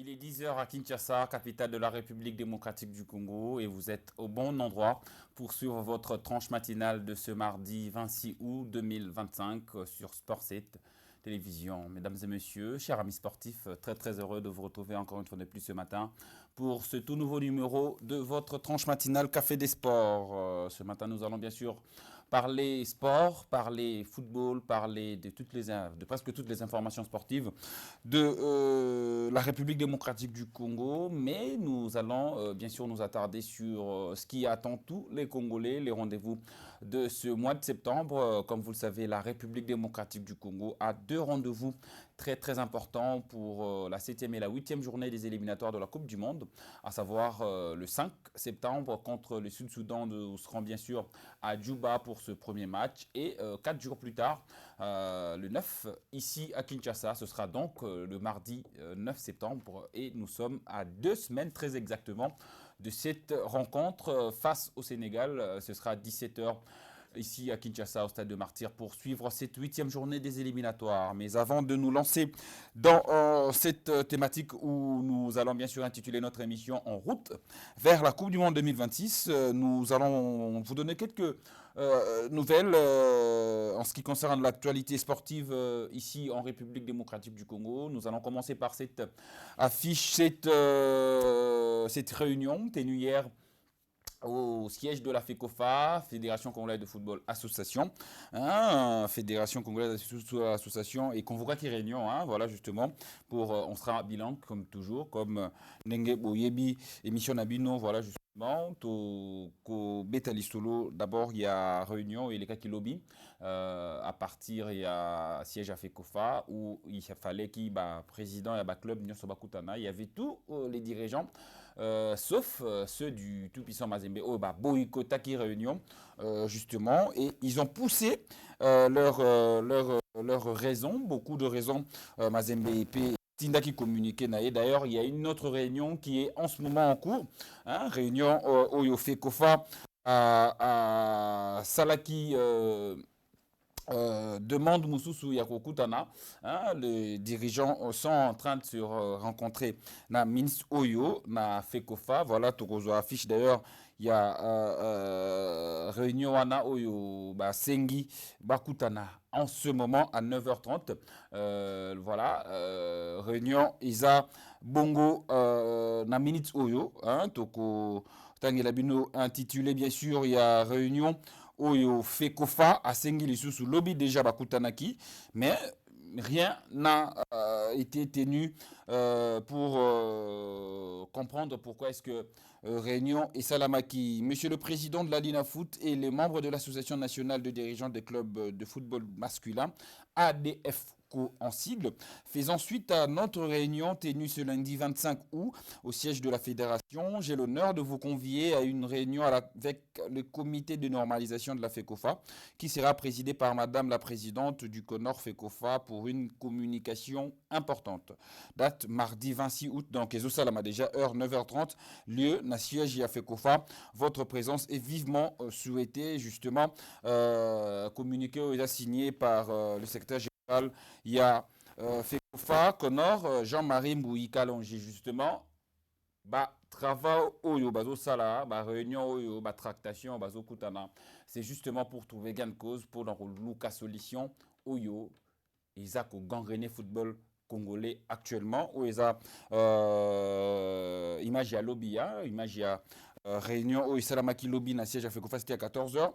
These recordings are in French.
Il est 10 heures à Kinshasa, capitale de la République démocratique du Congo, et vous êtes au bon endroit pour suivre votre tranche matinale de ce mardi 26 août 2025 sur Sport 7 Télévision. Mesdames et messieurs, chers amis sportifs, très très heureux de vous retrouver encore une fois de plus ce matin pour ce tout nouveau numéro de votre tranche matinale Café des Sports. Ce matin, nous allons bien sûr parler sport, parler football, parler de presque toutes les informations sportives de la République démocratique du Congo, mais nous allons bien sûr nous attarder sur ce qui attend tous les Congolais, les rendez-vous de ce mois de septembre. Comme vous le savez, la République démocratique du Congo a deux rendez-vous très très importants pour la 7e et la 8e journée des éliminatoires de la Coupe du Monde, à savoir le 5 septembre contre le Sud-Soudan de Ousran, bien sûr, à Djouba pour ce premier match, et 4 jours plus tard, le 9, ici à Kinshasa. Ce sera donc le mardi 9 septembre, et nous sommes à 2 semaines très exactement de cette rencontre face au Sénégal. Ce sera à 17 h ici à Kinshasa, au stade de Martyrs, pour suivre cette 8e journée des éliminatoires. Mais avant de nous lancer dans cette thématique où nous allons bien sûr intituler notre émission En route vers la Coupe du Monde 2026, nous allons vous donner quelques nouvelles en ce qui concerne l'actualité sportive ici en République démocratique du Congo. Nous allons commencer par cette affiche, cette réunion tenue hier au siège de la FECOFA, Fédération Congolaise de Football Association, hein, Fédération Congolaise de Football Association, et convoqua qui réunion, hein, voilà justement, pour, on sera bilan comme toujours, comme Nenge Boyebi, émission Nabino, voilà justement, ko Betali Solo, d'abord il y a réunion et les cas qui lobby, à partir il y a siège à FECOFA, où il fallait qu'il y ait président et club Nyonso Bakutana, il y avait tous les dirigeants, sauf ceux du tout-puissant Mazembe, boycotta qui réunion, justement, et ils ont poussé leurs raisons, beaucoup de raisons, Mazembe et Tinda qui communiquait. D'ailleurs, il y a une autre réunion qui est en ce moment en cours, hein, réunion Oyofe Kofa à Salaki. Demande Moussoussou Yakokutana, hein, les dirigeants sont en train de se rencontrer na Minsk Oyo, na Fekofa, voilà, Tokozo affiche d'ailleurs, il y a réunion wana Oyo, Sengi, Bakutana, en ce moment à 9h30, voilà, réunion Isa Bongo, na Minute Oyo, hein, Toko Tangelabino intitulé bien sûr, il y a réunion Oyo Fekofa a Sengi sous lobby déjà Bakutanaki, mais rien n'a été tenu pour comprendre pourquoi est-ce que Réunion et Salamaki, Monsieur le Président de la Lina Foot et les membres de l'Association nationale de dirigeants des clubs de football masculin, ADF en sigle, faisant suite à notre réunion tenue ce lundi 25 août au siège de la fédération. J'ai l'honneur de vous convier à une réunion avec le comité de normalisation de la FECOFA qui sera présidé par Madame la présidente du CONOR FECOFA pour une communication importante. Date mardi 26 août, donc Ezosalama déjà, heure 9h30, lieu na siège à FECOFA. Votre présence est vivement souhaitée, justement, communiqué ou signé par le secrétaire général. Il y a FECOFA, Connor, Jean-Marie Mbouyi Kalonji, justement, travail oyo bazo sala, réunion oyo, tractation bazo kutana. C'est justement pour trouver gain de cause, pour dans Lucas solution oyo, Isaac au gangrené football congolais actuellement, où ils a image à lobby, image à réunion où Salamaki lobby na siège à FECOFA, c'était à 14h.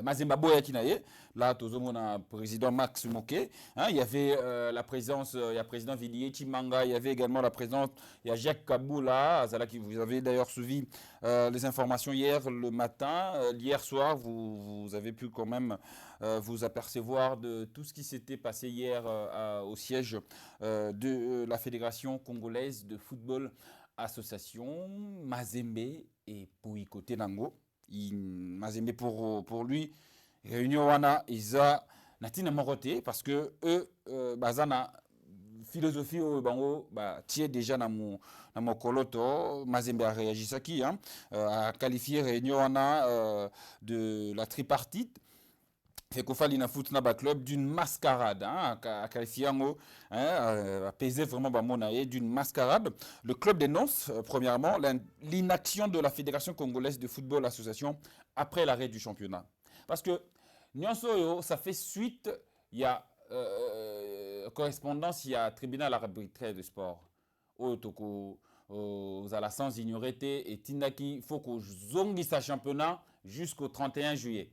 Mazemba Boya Kinaye, là, Tozomona, président Max Moké, hein, il y avait la présence, il y a le président Villiers Chimanga, il y avait également la présence, il y a Jacques Kaboula, qui vous avez d'ailleurs suivi les informations hier le matin, hier soir, vous avez pu quand même vous apercevoir de tout ce qui s'était passé hier au siège de la Fédération congolaise de football association, Mazembe et Pouiko Tenango. Mazembe pour lui réunion wana iza natina morote parce que eux bazana philosophie au bango tie déjà na mon koloto. Mazembe a réagi ça qui, hein, a qualifié réunion wana de la tripartite fait qu'on fait na foot na ba club d'une mascarade à qualifier à peser vraiment ba monaie d'une mascarade. Le club dénonce premièrement l'inaction de la Fédération congolaise de football association après l'arrêt du championnat. Parce que Nyonso ça fait suite, il y a correspondance, il y a tribunal arbitraire de sport. Toko aux la sans ignorer et Tindaki faut que zongi sa championnat jusqu'au 31 juillet.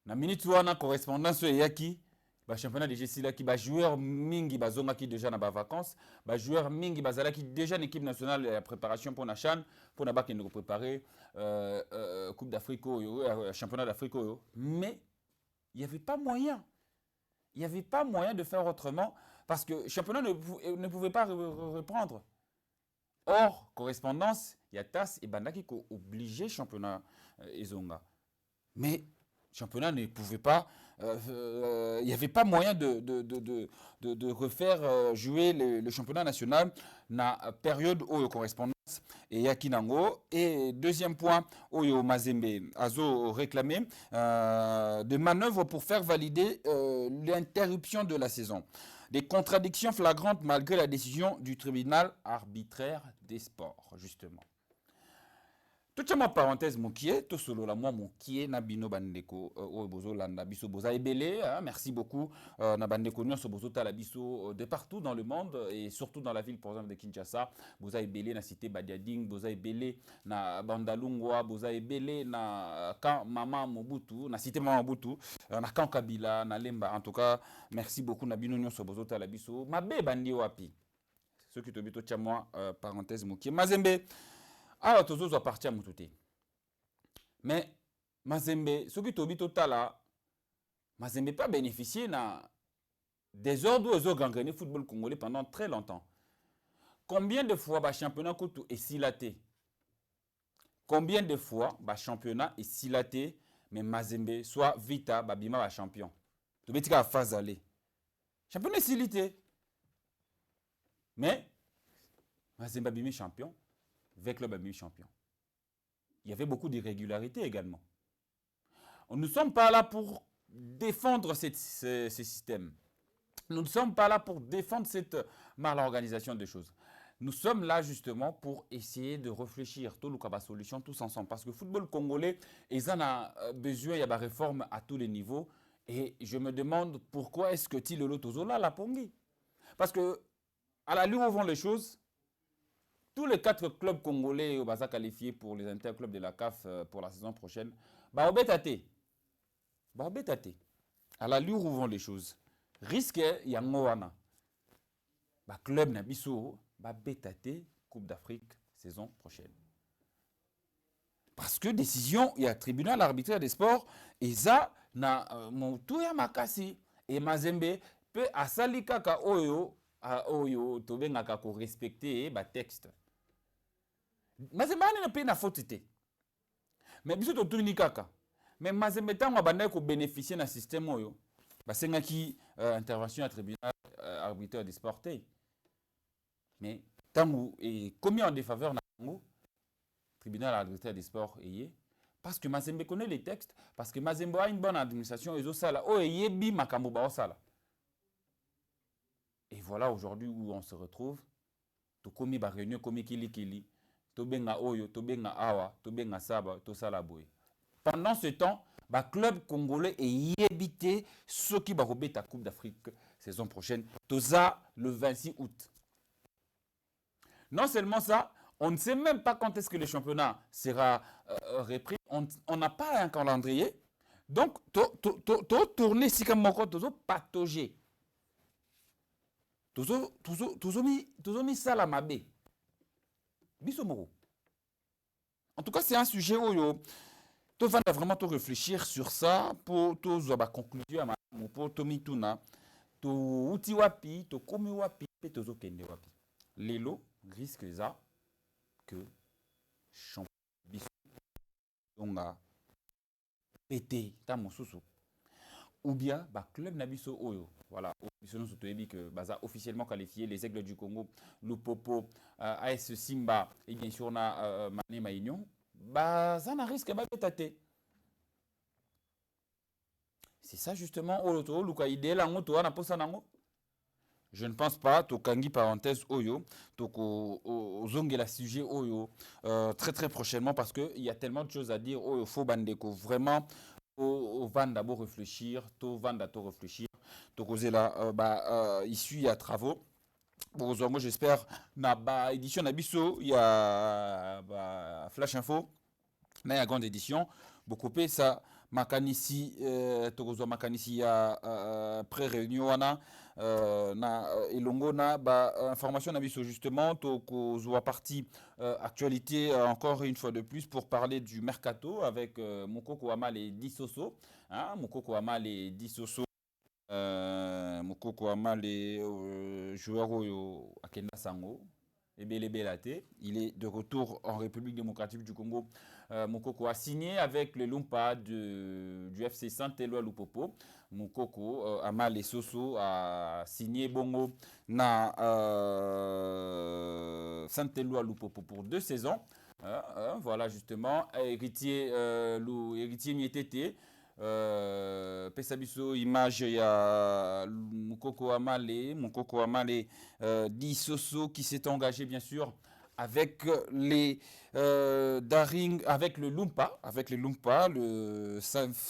Na minute wana correspondance yaki ba championnat de Jesila qui ba joueur mingi ba zonga qui déjà na ba vacances, ba joueur mingi bazala qui déjà une équipe nationale la préparation pour na CHAN pour na ba qui nous préparer Coupe d'Afrique championnat d'Afrique mais il n'y avait pas moyen. Il n'y avait pas moyen de faire autrement parce que le championnat ne pouvait pas reprendre. Or, correspondance, il y a TAS et Bandaki qui ont obligé le championnat Ezonga. Mais le championnat ne pouvait pas, il n'y avait pas moyen de refaire jouer le championnat national dans la période où il correspondance et Yakinango. Et deuxième point, Oyo Mazembe Azo réclamé de manœuvres pour faire valider l'interruption de la saison. Des contradictions flagrantes malgré la décision du tribunal arbitraire des sports, justement. Toute ma parenthèse mokie, tout solo la moi mokie na bino bandeko bozo landa biso boza ebele, merci beaucoup na bandeko nyonso bozo tala biso de partout dans le monde et surtout dans la ville par exemple de Kinshasa, boza ebele na cité Badiading, boza ebele na Bandalungwa, boza ebele na Camp Mama Mobutu, na cité Mama Mobutu, na Camp Kabila, na Lemba. En tout cas, merci beaucoup na bino nyonso bozo tala biso. Mabe bandi wapi. Ceux qui te bito tia moi parenthèse mokie. Mazembe alors, tous à partir à Moutouté. Mais, Mazembe, ce qui est total là, Mazembe pas bénéficié des ordres aux gangrénés football congolais pendant très longtemps. Combien de fois le championnat est silaté? Combien de fois le championnat est silaté, mais Mazembe, soit Vita, Babima, va champion? Tu veux dire qu'à phase aller. Championnat est silaté. Mais, Mazembe, Babima, champion. Avec le Babimi champion. Il y avait beaucoup d'irrégularités également. Nous ne sommes pas là pour défendre ce système. Nous ne sommes pas là pour défendre cette malorganisation des choses. Nous sommes là justement pour essayer de réfléchir tout le cas solution tous ensemble. Parce que le football congolais, ils en a besoin, il y a des réformes à tous les niveaux. Et je me demande pourquoi est-ce que Tilolo Tozola l'a pongi. Parce que à la lueur où vont les choses, tous les 4 clubs congolais au Baza qualifiés pour les interclubs de la CAF pour la saison prochaine, bah obetate. À la lueur où vont les choses. Risque yangoana. Bah club nabiso bah betate Coupe d'Afrique saison prochaine. Parce que décision, il y a tribunal arbitraire des sports et ça na motuya makasi et Mazembe peut asali kaka oyo tobengaka ko respecter ba texte. Mazembe na pe na faute te. Mais biso to tuni kaka. Mais Mazembe tango bandai ko bénéficier na système oyo. Ba senga ki intervention à tribunal arbitraire des sports te. Mais tango et commis en défaveur na tango tribunal arbitraire des sports ayé parce que Mazembe connaît les textes, parce que Mazembe a une bonne administration et sala o yebi makambo ba sala. Et voilà aujourd'hui où on se retrouve. To komi ba réunion komi kili tobenga oyo, tobenga awa, tobenga saba, to sala boy. Pendant ce temps, le club congolais est évité ceux qui vont la Coupe d'Afrique saison prochaine, toza le 26 août. Non seulement ça, on ne sait même pas quand est-ce que le championnat sera repris. On n'a pas un calendrier. Donc, tourner si comme mon tozo patauger. Tozo mi sala mabe. Bisomoro. En tout cas, c'est un sujet où tu vas vraiment te réfléchir sur ça pour te faire conclusion pour te mituna, to uti wapi, to komi wapi, pe to zo kende wapi. Lelo risque ça que champion biso onga pété ta mosusu. Ou bien club nabiso oyo. Voilà, biso nous sotoyebi que baza officiellement qualifié les Aigles du Congo, Lupopo, AS Simba et bien sûr na Manema Union. Ça n'a risque pas pétaté. C'est ça justement, Oloto, Luka Idela, Ngoto, Anaposa Nango. Je ne pense pas, Tokangi parenthèse Oyo, Toko Zonge la sujet Oyo, très très prochainement parce qu'il y a tellement de choses à dire. Oyo, faut bandeko, vraiment, au van d'abord réfléchir, to van d'abord réfléchir, Toko Zela, issu à travaux. Bon, moi j'espère, na ba édition Nabiso, il y a Flash Info, na ya grande édition, beaucoup ça. Makanisi tokozwa makanisi ya pré-réunion wana na elongo na ba information na biso justement tokozwa partie actualité encore une fois de plus pour parler du mercato avec Mokoko Amal et Dissoso, hein, Mokoko Amal et Dissoso, Mokoko Amal et joueur oyo Akenda Sango. Ebele Belate, il est de retour en République démocratique du Congo. Mokoko a signé avec le Lumpa du FC Saint-Éloi Lupopo. Mokoko, Amal et Soso a signé Bongo na Saint-Éloi Lupopo pour 2 saisons. Voilà justement, héritier Nietete. Pesabiso image ya Mokoko Amale Dissoso qui s'est engagé bien sûr avec les Daring, avec le Lumpa, le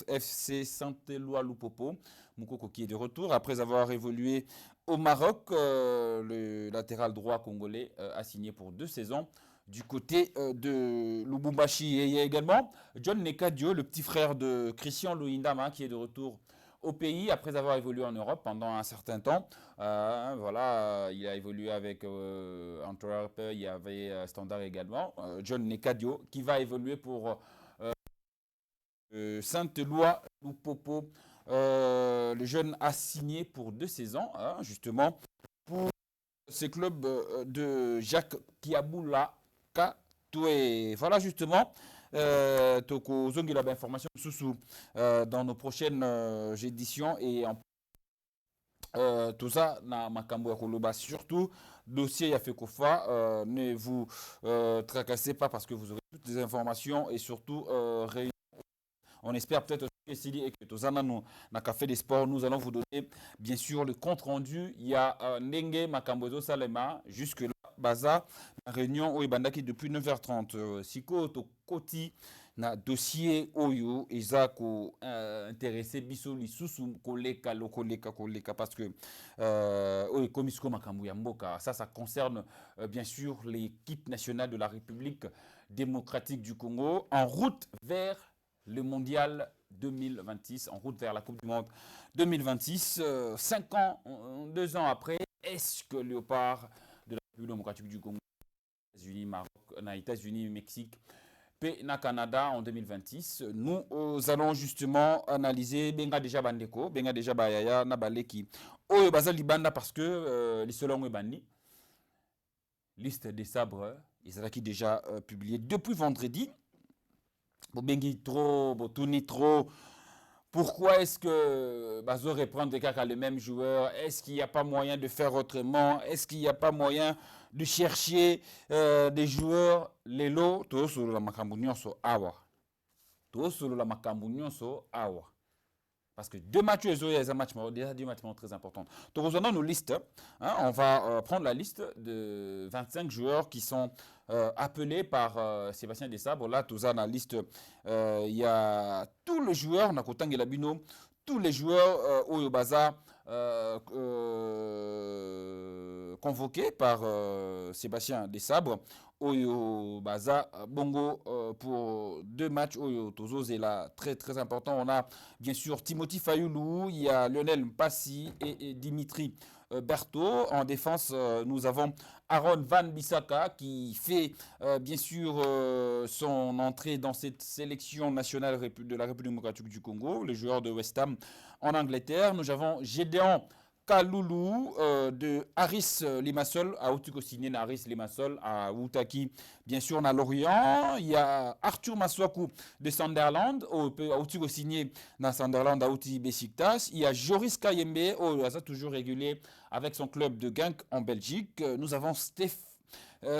FC Saint-Éloi Lupopo. Mokoko qui est de retour après avoir évolué au Maroc. Le latéral droit congolais a signé pour 2 saisons du côté de Lubumbashi. Et il y a également John Nekadio, le petit frère de Christian Loindama, qui est de retour au pays après avoir évolué en Europe pendant un certain temps. Voilà, il a évolué avec Antwerp, il y avait Standard également. John Nekadio qui va évoluer pour Saint-Éloi Lupopo. Le jeune a signé pour 2 saisons, hein, justement, pour ces clubs de Jacques Kiaboula. Voilà justement, Toko Zongi la information sous dans nos prochaines éditions et tout ça na makambo ya koloba surtout dossier ya Fekofa, ne vous tracassez pas parce que vous aurez toutes les informations et surtout on espère peut-être que Sili et que Tozana na Café des Sports, nous allons vous donner bien sûr le compte rendu. Il y a Nenge Makambozo Salema jusque-là. Baza, réunion au Bandaki depuis 9h30. Siko to Koti na dossier Oyo Ezako intéressé biso li susu koleka parce que Oyo Komisko Makambu Yamboka, ça concerne bien sûr l'équipe nationale de la République démocratique du Congo en route vers le mondial 2026, en route vers la Coupe du Monde 2026. 5 ans, 2 ans après, est-ce que Léopard de la République démocratique du Congo, États-Unis, Maroc, États-Unis, Mexique, puis na Canada en 2026, nous allons justement analyser Benga déjà Bandeko, Benga déjà Bayaya, Nabaleki, Oyo Bazali Banda parce que les Solong Bandi, liste des sabres, ils ont déjà publié depuis vendredi. Bengi trop, Botuni trop. Pourquoi est-ce que Bazo reprend des cas les mêmes joueurs? Est-ce qu'il n'y a pas moyen de faire autrement? Est-ce qu'il n'y a pas moyen de chercher des joueurs? Les lots, tout sur la Macambunion so awa. Tout sur la Macambunion so awa. Parce que 2 matchs, il y a un match, déjà 2 matchs très importants. Donc, nous avons nos listes. Hein, on va prendre la liste de 25 joueurs qui sont appelés par Sébastien Desabre. Là, tous la liste, il y a tous les joueurs, Nakotang et Labino, tous les joueurs au Baza convoqués par Sébastien Desabre. Oyo Baza Bongo pour 2 matchs. Oyo Tozo c'est là très très important. On a bien sûr Timothy Fayoulou, il y a Lionel Mpassi et Dimitri Berthaud. En défense, nous avons Aaron Van Bissaka qui fait bien sûr son entrée dans cette sélection nationale de la République démocratique du Congo, le joueur de West Ham en Angleterre. Nous avons Gédéon Kaloulou de Harris Limassol, à Outiko signé Harris Limassol, à Outaki, bien sûr, on a Lorient. Il y a Arthur Maswaku de Sunderland, à Outiko signé dans Sunderland, à Outi Besiktas. Il y a Joris Kayembe, toujours régulier avec son club de Genk en Belgique. Nous avons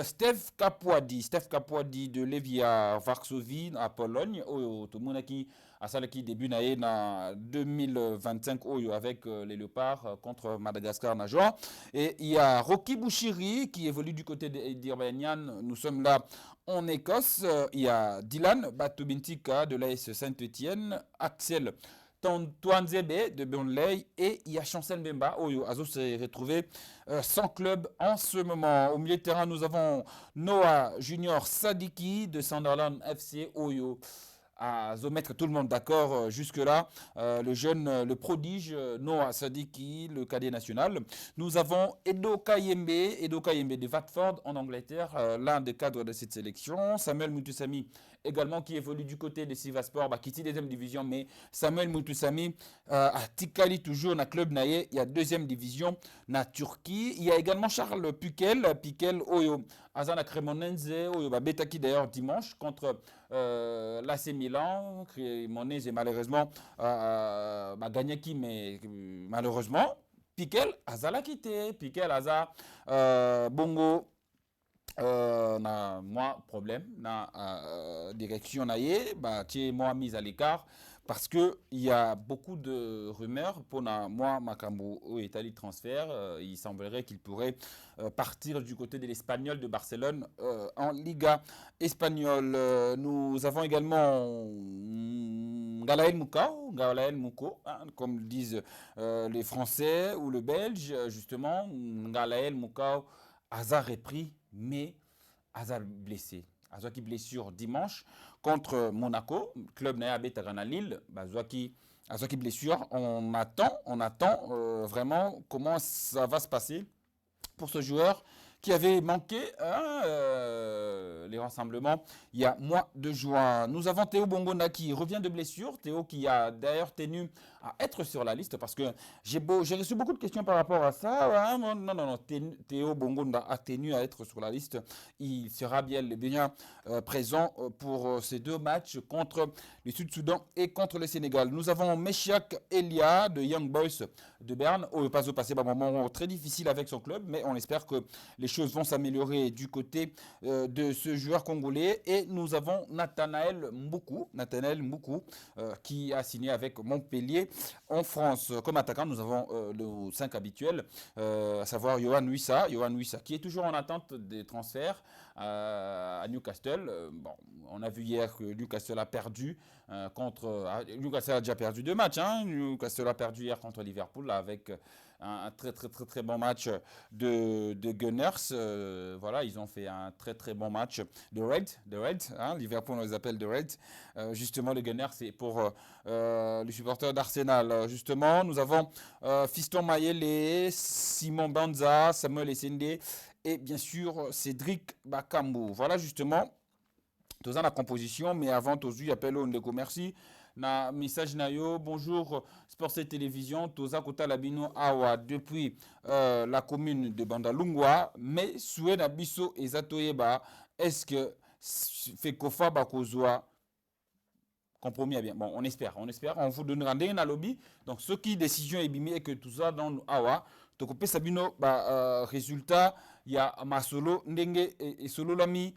Steph Kapwadi de Levia Varsovie à Pologne, oyo to monaki asalaki début na 2025 oyo avec les Léopards contre Madagascar na juin. Et il y a Rocky Bouchiri qui évolue du côté d'Irbanian. Nous sommes là en Écosse. Il y a Dylan Batobintika de l'AS Saint-Etienne, Axel Twanzebe de Burnley et il y a Chancel Mbemba. Oyo Azo s'est retrouvé sans club en ce moment. Au milieu de terrain, nous avons Noah Junior Sadiki de Sunderland FC. Oyo à mettre tout le monde d'accord jusque-là. Le jeune, le prodige Noah Sadiki, le cadet national. Nous avons Edo Kayembe de Watford en Angleterre, l'un des cadres de cette sélection. Samuel Mutusami également qui évolue du côté de Sivaspor, qui est deuxième division, mais Samuel Mutusami à Tikali toujours na club naye, il y a deuxième division na Turquie. Il y a également Charles Piquel Oyo Azana Cremonense Oyo Betaki d'ailleurs dimanche contre l'AC Milan. Cremonense malheureusement gagné qui mais malheureusement Piquel Azala quitté Piquel Aza Bongo na moi problème na direction na ye tie moi mise à l'écart parce que il y a beaucoup de rumeurs pour moi Makambo au Italie transfert. Il semblerait qu'il pourrait partir du côté de l'Espagnol de Barcelone en Liga espagnole. Nous avons également Galaël Mouko, hein, comme disent les Français ou le Belge, justement. Galaël Mouko, hasard est pris, mais hasard blessé. Hasard qui blessure dimanche contre Monaco, club Naya Tagana Lille. Hasard qui blessure. On attend vraiment comment ça va se passer pour ce joueur qui avait manqué les rassemblements il y a mois de juin. Nous avons Théo Bongona qui revient de blessure. Théo qui a d'ailleurs tenu à être sur la liste parce que j'ai reçu beaucoup de questions par rapport à ça. Non. Théo Bongona a tenu à être sur la liste. Il sera bien présent pour ces deux matchs contre le Sud-Soudan et contre le Sénégal. Nous avons Meshiak Elia de Young Boys de Berne. Au pas passé un moment très difficile avec son club, mais on espère que les choses vont s'améliorer du côté de ce joueur congolais. Et nous avons Nathanaël Mboukou qui a signé avec Montpellier en France. Comme attaquant, nous avons le 5 habituel, à savoir Yohan Wissa, qui est toujours en attente des transferts à Newcastle. On a vu hier que Newcastle a perdu Newcastle a déjà perdu 2 matchs. Newcastle a perdu hier contre Liverpool avec un très bon match de Gunners. Voilà, ils ont fait un très bon match de Reds. Liverpool, on les appelle de Reds. Justement, les Gunners, c'est pour les supporters d'Arsenal. Justement, nous avons Fiston Mayele, Simon Banza, Samuel Essende et bien sûr Cédric Bakambu. Voilà justement toute la composition, mais avant tout, il appelle on ndeko merci. Na message nayo bonjour Sports et Télévision toza kota labino awa depuis la commune de Bandalungwa mais souhait na biso ezatoyeba est-ce que Fekofa bakozwa compromis à bien. Bon, on espère, on vous donnera un lobby. Donc ce qui décision est bimé et que tout ça dans awa to kopé sabino résultat il y a masolo ndenge et solo lami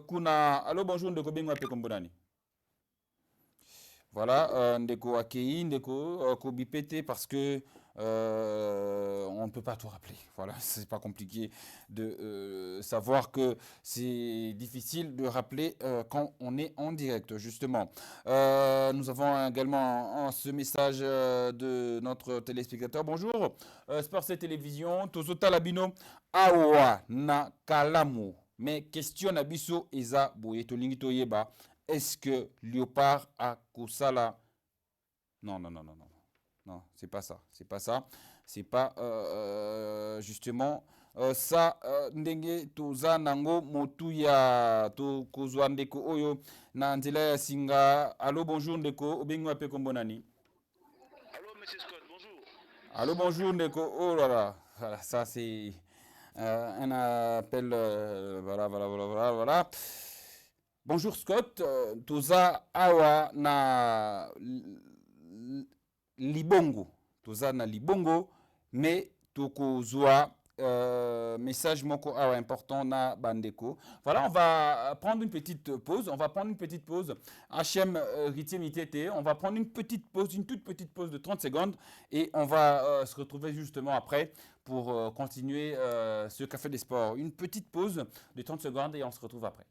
kuna allo bonjour ndeko bengo ape kombonani. Voilà, Ndeko Akei, Ndeko Kobipete, parce que on ne peut pas tout rappeler. Voilà, c'est pas compliqué de savoir que c'est difficile de rappeler quand on est en direct, justement. Nous avons également ce message de notre téléspectateur. Bonjour, Sports et Télévision, Tozota Labino, Awa na Kalamu. Mais question Abiso Eza Boyeto Lingito Yeba. Est-ce que Léopard a Kosala? Non, c'est pas ça. C'est pas justement ça. Ndenge toza nango motuya to kozwa ndeko oyo na nzela ya singa. Allô, bonjour ndeko, obengi ape kombonani. Allô, monsieur Scott, bonjour. Allô, bonjour ndeko. Oh là là, voilà, ça c'est un appel. Voilà. Bonjour Scott, toza awa na Libongo, mais tokozwa Message moko ah ouais, important na bandeko. Voilà, on va prendre une petite pause. On va prendre une petite pause. HM Ritier Mitete. On va prendre une petite pause, une toute petite pause de 30 secondes. Et on va se retrouver justement après pour continuer ce Café des Sports. Une petite pause de 30 secondes et on se retrouve après.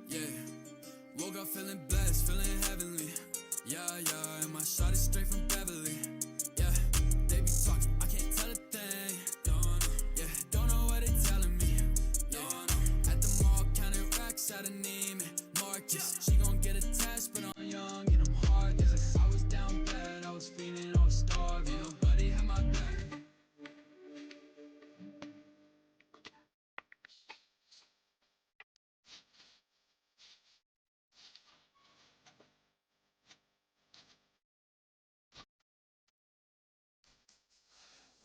Yeah, woke up feeling blessed, feeling heavenly. Yeah, yeah, and my shot is straight from Beverly. Yeah, they be talking, I can't tell a thing. Don't know, yeah, don't know what they telling me. Yeah, at the mall counting racks out of Neiman Marcus. She gon' get attached, but I'm young and I'm heartless. I was down bad, I was feeling, I was starving. Nobody had my back.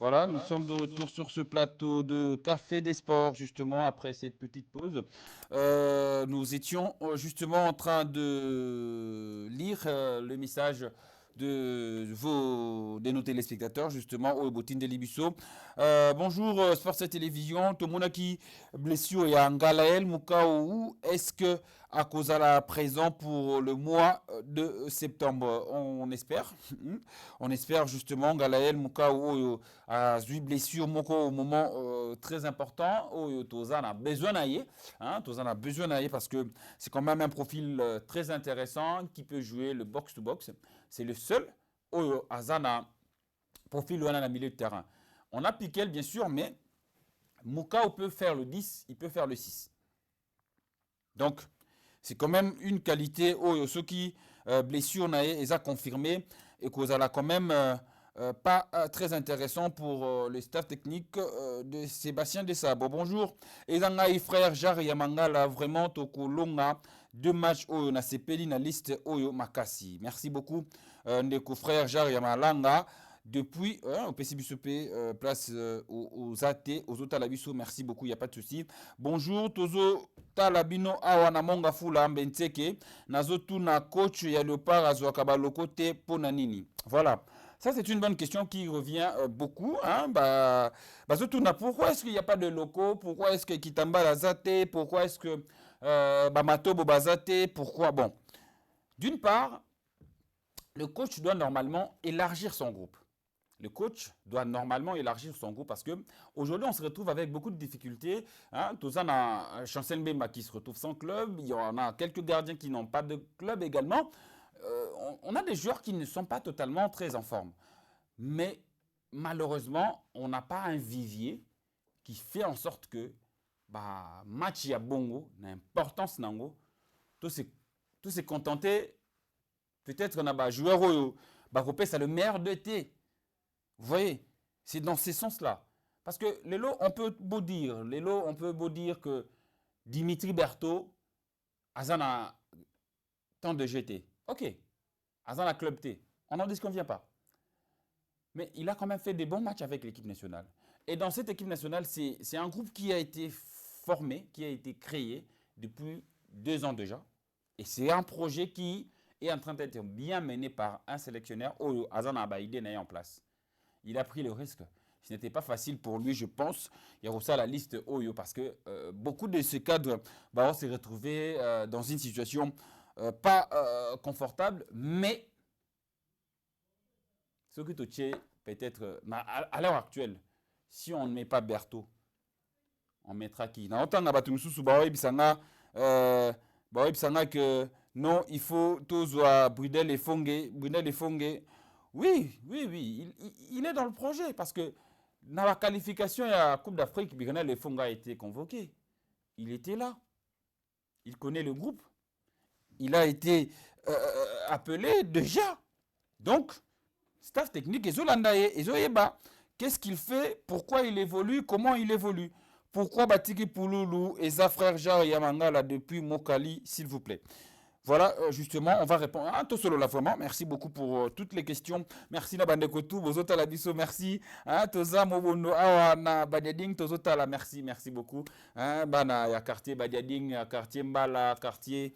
Voilà, nous sommes de retour sur ce plateau de Café des Sports, justement, après cette petite pause. Nous étions justement en train de lire le message de nos téléspectateurs, justement, au Botine de Libiso. Bonjour, Sport 7 Télévision. Tomonaki blessure et Angalael Mukaou. Est-ce que à cause de la présent pour le mois de septembre, on espère. On espère justement Galaël Mukaou a eu blessure moko au moment très important où Tozan a besoin d'aller, hein, Tozan a besoin d'aller parce que c'est quand même un profil très intéressant qui peut jouer le box to box. C'est le seul où Azana profil dans le milieu de terrain. On a Piquel bien sûr, mais Mukau peut faire le 10, il peut faire le 6. Donc c'est quand même une qualité où ceux qui blessure ils a confirmé et qu'on a quand même pas très intéressant pour le staff technique de Sébastien Desabo. Bonjour. Et Zangaï frère Jar Yamangala vraiment Tokolonga 2 matchs au na sepeli na liste Oyo Makasi. Merci beaucoup Ndeko frère Jar Yamalanga depuis au PCBCP place aux AT aux Otalabiso. Merci beaucoup, il n'y a pas de souci. Bonjour Tozo Talabino awana monga fula mbenteke nazotu na coach ya Leopard azwaka baloko te pona nini. Voilà. Ça, c'est une bonne question qui revient beaucoup. Hein, pourquoi est-ce qu'il n'y a pas de locaux? Pourquoi est-ce que Kitamba Lazate? Pourquoi est-ce que Bamato Bobazate? Pourquoi? Bon, d'une part, le coach doit normalement élargir son groupe. Le coach doit normalement élargir son groupe parce que aujourd'hui on se retrouve avec beaucoup de difficultés. Hein. Tout ça, on a Chancel Mbemba qui se retrouve sans club. Il y en a quelques gardiens qui n'ont pas de club également. On a des joueurs qui ne sont pas totalement très en forme. Mais malheureusement, on n'a pas un vivier qui fait en sorte que match ya bongo, l'importance nango, tout se contenter. Peut-être qu'on a des joueurs qui ça le meilleur de thé. Vous voyez, c'est dans ce sens-là. Parce que on peut beau dire que Dimitri Berthaud, Azan a tant de GT. Ok, Azan a club T. On n'en disconvient pas. Mais il a quand même fait des bons matchs avec l'équipe nationale. Et dans cette équipe nationale, c'est un groupe qui a été formé, qui a été créé depuis 2 ans déjà. Et c'est un projet qui est en train d'être bien mené par un sélectionneur, Azan Abaïdé, en place. Il a pris le risque. Ce n'était pas facile pour lui, je pense. Il y a aussi la liste Oyo parce que beaucoup de ces cadres vont se retrouver dans une situation pas confortable, mais ce que tu peut-être à l'heure actuelle, si on ne met pas Berthaud, On mettra qui? Na autant ngaba tumisusu bisanga que non, il faut tozwa Brunel et Fongue, Oui, oui, oui, il est dans le projet parce que dans la qualification à la Coupe d'Afrique, Brunel et Fongue a été convoqué. Il était là. Il connaît le groupe. Il a été appelé déjà. Donc, staff technique, qu'est-ce qu'il fait? Pourquoi il évolue? Comment il évolue? Pourquoi Batiki Pouloulou et sa frère Jao Yamangala depuis Mokali, s'il vous plaît? Voilà, justement, on va répondre à tout solo là, vraiment. Merci beaucoup pour toutes les questions. Merci na bandekotou, bozota la biso, merci. Toza mobono awa na badiading tozota la merci beaucoup. Bana ya quartier badiading, ya quartier Mbala, quartier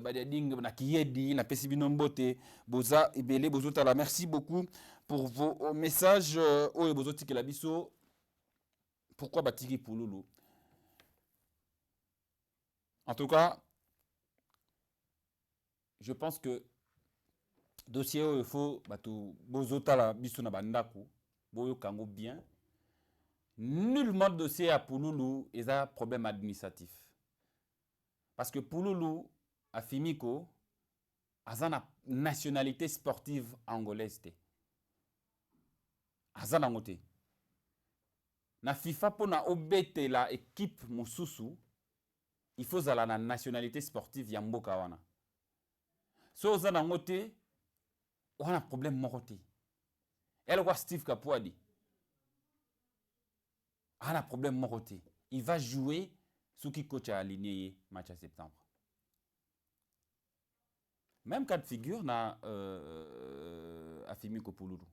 badiading na Kiyedi, na Pesibino Mbote, boza ebele bozota la. Merci beaucoup pour vos messages. Oye bozoti ke la biso. Pourquoi Batiki Pouloulou? En tout cas, je pense que dossier il faut bozotala biso na bandako boyo kango bien. Nullement dossier à Pouloulou est un problème administratif. Parce que Pouloulou a Fimiko a une nationalité sportive angolaise. A nangote. Na FIFA pour na obete la équipe mususu, il faut zala na nationalité sportive ya mboka wana. So zana ngote, on a un problème moroté. Elle voit Steve Kapouadi. On a un problème moroté. Il va jouer ce qui coach a aligné match à septembre. Même cas de figure na Afimiko Pouloulou.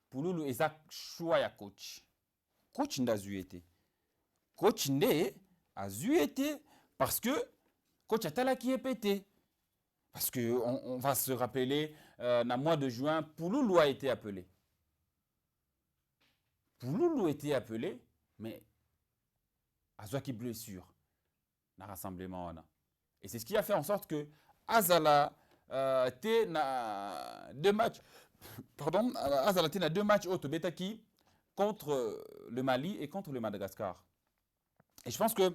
Pouloulou est un choix à coach. Coach n'a zuété. Coach n'a a zuété parce que coach a tala qui est pété. Parce qu'on va se rappeler, dans le mois de juin, Pouloulou a été appelé. Pouloulou a été appelé, mais à qui blessure dans le rassemblement. Et c'est ce qui a fait en sorte que Azala était dans 2 matchs. Pardon, Azala était dans 2 matchs au Tobetaki contre le Mali et contre le Madagascar. Et je pense que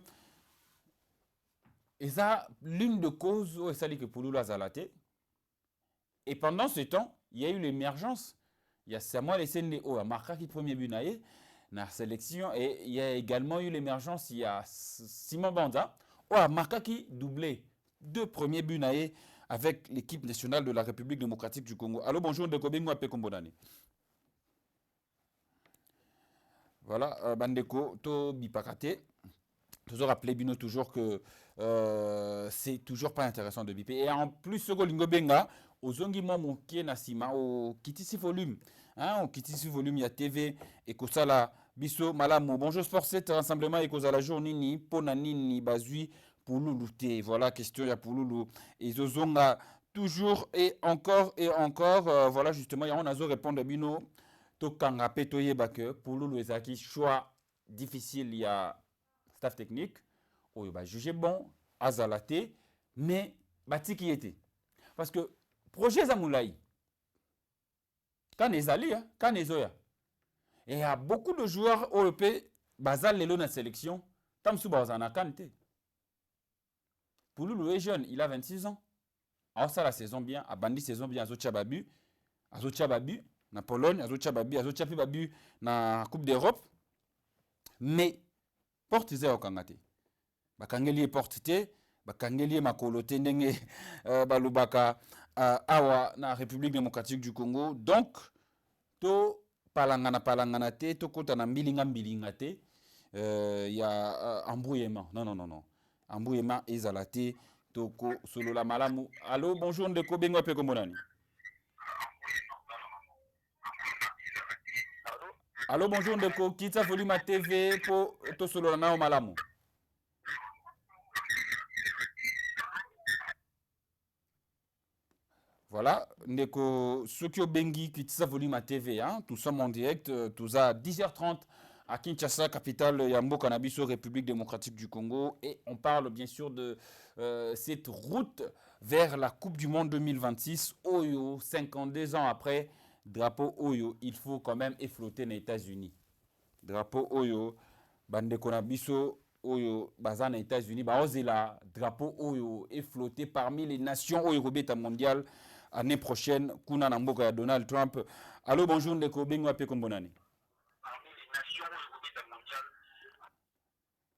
et ça, l'une des causes où c'est que Pouloulou a zalaté. Et pendant ce temps, il y a eu l'émergence. Il y a Samuel Essende qui a marqué le premier but dans la sélection. Et il y a également eu l'émergence. Il y a Simon Banda qui a marqué doublé 2 premiers buts avec l'équipe nationale de la République démocratique du Congo. Allô, bonjour, de Kobe Mouapé Kombonani. Voilà, Bandeko, to Bipakate. Toujours rappeler Bino toujours que c'est toujours pas intéressant de biper. Et en plus, ce Golingo Benga, aux Zongimo Mouké Nasima, au Kitisi Volume, au Kitisi Volume, il y a TV, et Kosala, Bisso, Malamo. Bonjour Sport 7, rassemblement, et Kosala Journini, Ponanini, Bazui, Pouloulou. Voilà, question, il y a Pouloulou. Et Zozonga, toujours et encore, voilà, justement, il y a un azo répondre à Bino, Tokanga Petoye Bake, Pouloulou Ezaki, choix difficile, il y a staff technique, il va juger bon, azalaté, mais bati qui était. Parce que projet Zamoulaï, quand les alliés, quand les oya, et il y a beaucoup de joueurs européens, basal les dans la sélection, Tamsou Bazana Kante. Pouloulou est jeune, il a 26 ans. Alors ça la saison bien, a bandi saison bien, Azotia Babu, na Pologne, Azotia Babu, na Coupe d'Europe. Mais porte zéro kangate. Bakangeli porte te, bakangeli makolo te ndenge balubaka awa na République démocratique du Congo. Donc to palangana te, to kota na mbilinga te, y a embrouillement. Non. Embrouillement ezalate to ko solo la malamu. Allô, bonjour ndeko bengo pe komonani. Allô, bonjour ndeko, Kitsa Volume TV pour to solo la nao malamu. Voilà, ndeko Sokyo Bengi Kitsa Volume TV, hein, nous sommes en direct, tous à 10h30 à Kinshasa, capitale Yambo Cannabiso, République démocratique du Congo, et on parle bien sûr de cette route vers la Coupe du Monde 2026. Oyo, 52 ans après, drapeau Oyo, il faut quand même effleuter les États-Unis. Drapeau Oyo, bandeko na biso oyo baza na États-Unis baozela drapeau oyo est flotté parmi les nations oyo kobeta mondial année prochaine kuna na mboka ya Donald Trump. Allô, bonjour ndeko bengo ape kombonani.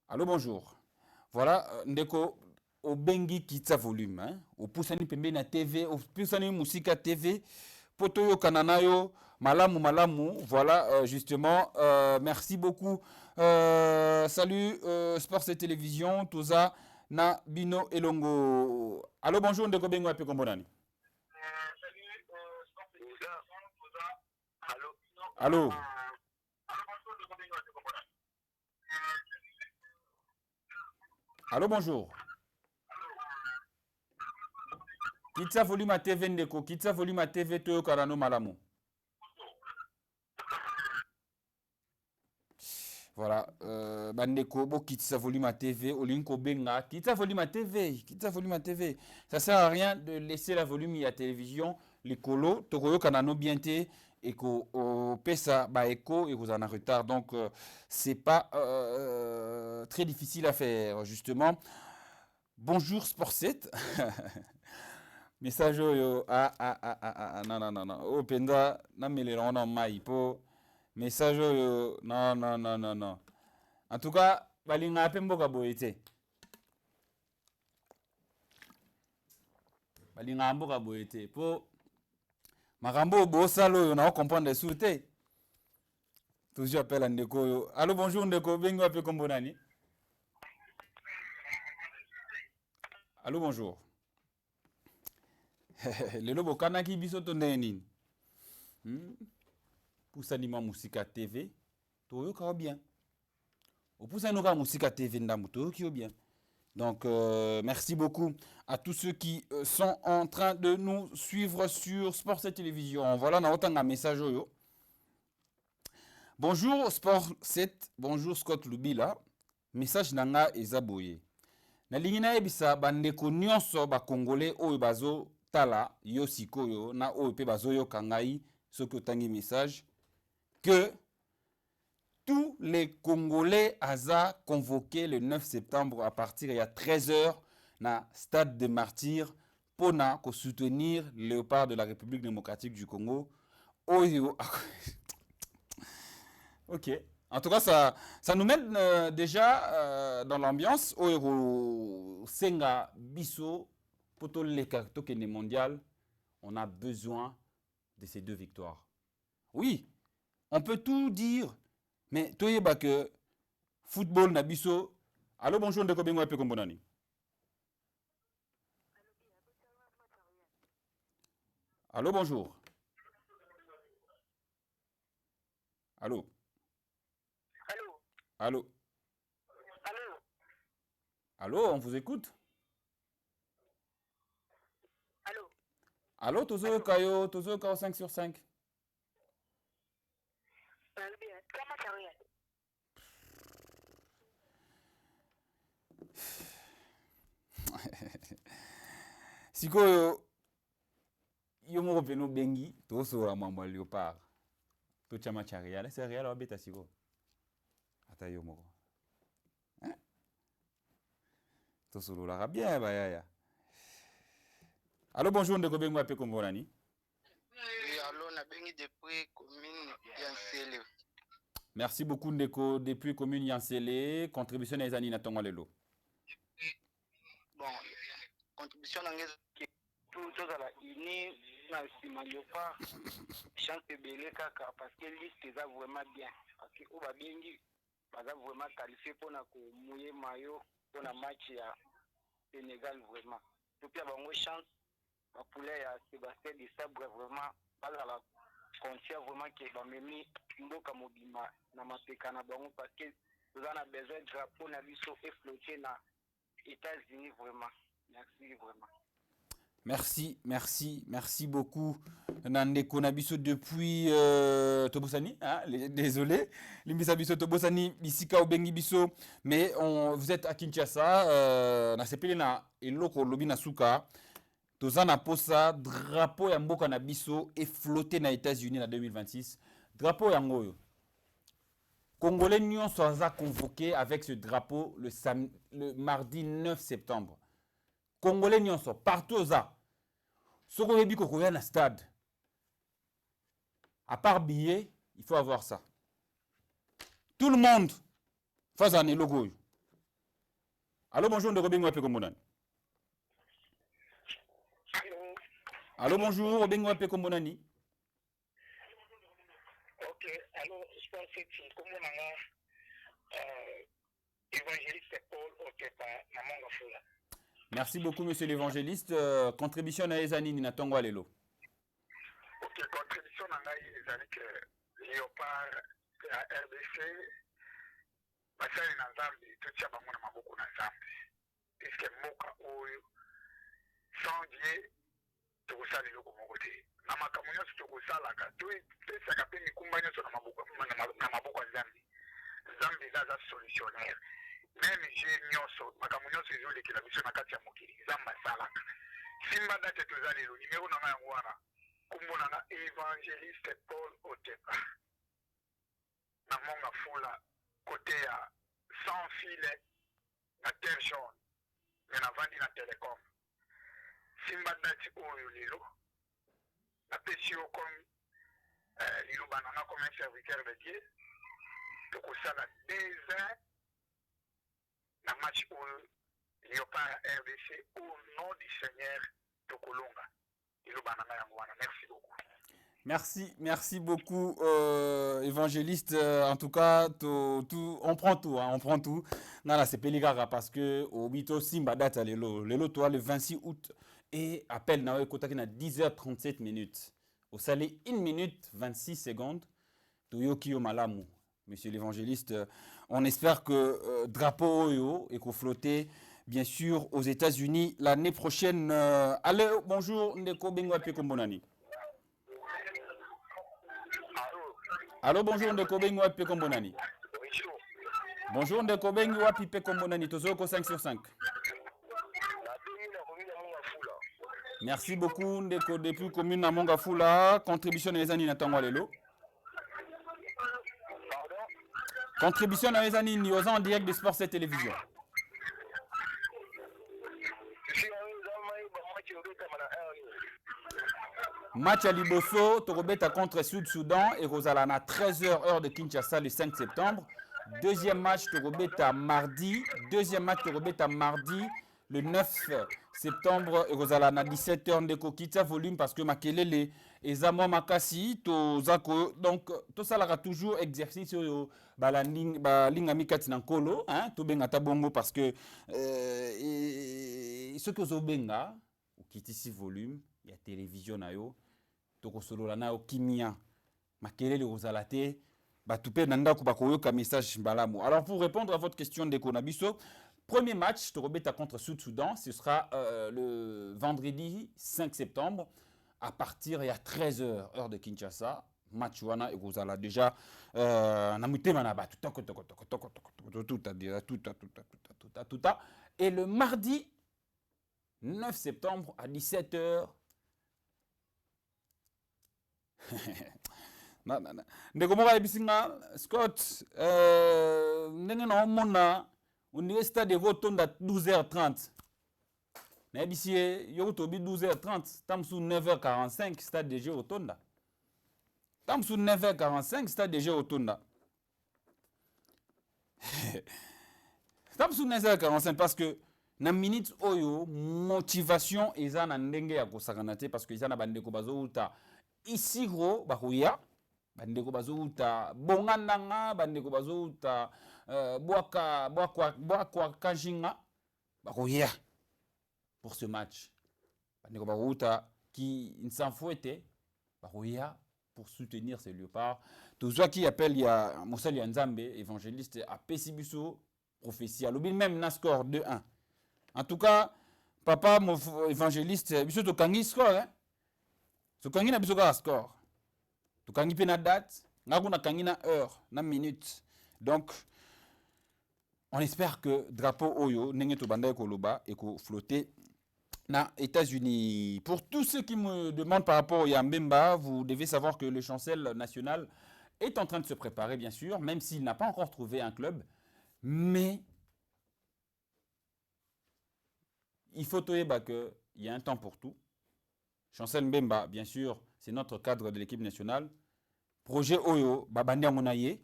Allô, bonjour. Voilà, ndeko obengi kitsa volume hein. Opusani pembe na TV, opusani musika TV poto yo kananayo malamu malamu. Voilà, justement, merci beaucoup. Salut Sports et Télévision, Toza na Bino Elongo. Allô, bonjour ndeko bengo ape kombonani. Allô. Allô, bonjour. Kitsa volume à TV ndeko, kitsa volume à TV to karano malamu. Voilà, bandeko bo kitsa volume à TV, olinko benga, kitsa volume à TV, kitsa volume à TV. Ça sert à rien de laisser la volume à télévision, les colos, toroyo kanano bienté et ko pesa ba echo et vous en a retard. Donc c'est pas très difficile à faire justement. Bonjour Sport 7. Message yo non oh penda na melera na mai po message yo non en tout cas balinga pe mboka boyete balinga mboka boyete po makambo bo salo yo na comprendre surte toujours appelle ndeko yo. Allô, bonjour ndeko bengo ape kombonani. Allô, bonjour. Lelo bokana ki biso to neni. Pusani ma musika TV. Toyo ka bien. Opusani ka musika TV ndamu toyo ki bien. Donc merci beaucoup à tous ceux qui sont en train de nous suivre sur Sport et Télévision. Voilà na otanga message yo. Bonjour Sport 7, bonjour Scott Lubila. Message nanga ezaboye. Na lingina ebisa bandeko nyonso ba congolais oyo bazo tala yo sikoyo na oyo pe bazo yo kangai soki otangi message que tous les Congolais aza convoqués le 9 septembre à partir il y a 13h na stade des Martyrs pour soutenir le léopard de la République démocratique du Congo. Oyo. Ok. En tout cas, ça nous met déjà dans l'ambiance. Oyo Senga Bisso Poto Lekato Kene mondial. On a besoin de ces 2 victoires. Oui, on peut tout dire. Mais toyeba que football na biso. Allô, bonjour ndeko bengo ape kombonani. Allô, bonjour. Allô. Allô. Allô. Allô. Allô, on vous écoute. Allô. Allô, Tozo Kayo 5 sur 5. Sikoyo yo moko peno bengi tosora mambo ya léopard to chama cha Real c'est Real wabeta siko ata yo moko hein tosolola bien ba yaya. Allô, bonjour ndeko bengo ape kombonani. Oui, allô, na bengi depuis commune Yansele. Merci beaucoup ndeko depuis commune Yansele. Contribution na ezani na tongo lelo. Bon, contribution na ngeza tout la ini na sima léopard chance belé kaka parce que liste est vraiment bien parce que on va bien dit baza vraiment qualifié pour na ko mouiller maillot pour na match ya Sénégal vraiment. Tout puis bango chance ba poulet ya Sébastien de Sabre vraiment baza la conscient vraiment que ba memi mboka mobima na mapeka na bango parce que nous avons besoin de drapeau na biso et flotter na États-Unis vraiment. Merci vraiment. Merci beaucoup. Nandeko Nabiso depuis Tobosani, hein, désolé. Limbisa Biso Tobosani, Bisika Obengi Biso, mais vous êtes à Kinshasa, na sepele na eloko lobi na suka. Tozana posa drapeau ya mboka na biso et flotté na États-Unis na 2026. Drapeau yango yo. Congolais Nyon soit convoqué avec ce drapeau le mardi 9 septembre. Congolais Nyon soit partout ça. Ce qu'on a dit qu'on a un stade. À part billet, il faut avoir ça. Tout le monde face à un logo. Allô, bonjour, de Robin Wapé Kombonan. Allô, bonjour, Robin Wapé Kombonani. Ok, alors, je pense que c'est comme on a évangéliste Paul Otepa, Namonga Fula. Merci beaucoup, monsieur l'évangéliste. Contribution à Ezani Ninatongo Alelo. Ok, contribution à Ezani que Léopard à RDC, basali na Nzambi, tout ça bango na maboko na Nzambi. Puisque moka oyo, sans Dieu, tokosala eloko moko te. Na makambo nyonso tokosalaka topesaka mpe mikumba nyonso na maboko ya Nzambi. Nzambe eza aza solutionnaire. Meme je nyonso makambo nyonso ezolekela biso na kati ya mokili Nzambe asalaka. Simba date toza lelo nimero na ngai yango wana kombo na nga évangéliste Paul Otepa na Monga Fula kote ya sans file na terre jaune me navandi na Telecom. Simba date oyo lelo napesi yo comme liloba na nga comme un serviteur de Dieu tokosala 2 ans na match oyo Léopard ya RDC au nom du Seigneur tokolonga liloba na nga yango wana. Merci beaucoup. Merci beaucoup, évangéliste. En tout cas, on prend tout, hein, on prend tout. Non, là, c'est Peligara parce que au Bito Simba date le toi le 26 août et appel na kota na 10h37 minutes. Au salé 1 minute 26 secondes. Toyokio Malamu, monsieur l'évangéliste. On espère que drapeau Oyo et qu'on flottait bien sûr aux États-Unis l'année prochaine. Allez, bonjour, Ndeko Bengwa Pekombonani. Allô, bonjour, Ndeko Bengwa Pekombonani. Bonjour, Ndeko Bengwa Pekombonani. Tozoko 5 sur 5. Merci beaucoup, Ndeko depuis commune à Mongafula. Contribution à les années Natango Lelo. Contribution à les années Nioza en direct de Sport 7 Télévision. Match à Liboso, Torobeta contre Sud-Soudan et Rosalana à 13h heure de Kinshasa le 5 septembre. Deuxième match Torobeta mardi. Deuxième match Torobeta mardi le 9 septembre et Rosalana 17h de Kokita volume parce que Makelele et Zamo Makasi to Zako donc tout ça là toujours exercice la ligne amikati nankolo hein to benga tabongo parce que ce que zo benga ou kitisi volume il y a télévision na yo to ko solo na yo kimia Makelele Rosalate batupe nanda ko bakoyoka message mbalamu. Alors pour répondre à votre question de Konabiso, premier match, Torobeta contre Sud-Soudan, ce sera le vendredi 5 septembre à partir de 13h heure de Kinshasa. Match wana et vous allez déjà et le mardi 9 septembre à 17h. Ndeko moka bisinga Scott ndenge na omona Université de Votonda 12h30. Nabisie yotobi 12h30, tamsou 9h45 stade de jeu Otonda. Tamsou 9h45 stade de jeu Otonda. Tamsou 9h45 parce que na minute oyo motivation eza na ndenge ya kosakanate parce que eza na bandeko bazouta isiro bahuya bandeko bazouta bongandanga bandeko bazouta Boakwa Kajinga Barouya pour ce match. Bandeko Barouta qui ne s'en fouettait Barouya pour soutenir ces léopards. Tout ce qui appelle il y a Moussali Nzambe, évangéliste à Pessibiso, prophétie. À l'objet même na score 2-1. En tout cas, papa mon évangéliste, biso to kangi score hein. To kangi na biso ka score. To kangi pe na date, ngaku na kangi na heure, na minute. Donc on espère que drapeau Oyo nenge to banda ekoloba eko flotter na États-Unis. Pour tous ceux qui me demandent par rapport au Yambemba, vous devez savoir que le chancel national est en train de se préparer, bien sûr, même s'il n'a pas encore trouvé un club. Mais il faut qu'il y a un temps pour tout. Chancel Mbemba, bien sûr, c'est notre cadre de l'équipe nationale. Projet Oyo, Babandi Amonaye.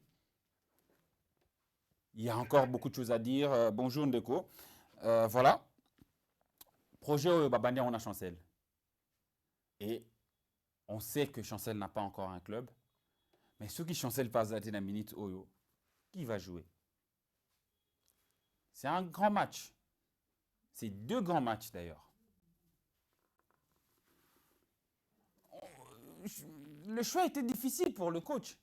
Il y a encore beaucoup de choses à dire. Bonjour Ndeko. Voilà. Projet Oyo, Babandi Amona Chancel. Et on sait que Chancel n'a pas encore un club. Mais ceux qui Chancel pas à la minute Oyo, qui va jouer? C'est un grand match. C'est 2 grands matchs d'ailleurs. Le choix était difficile pour le coach.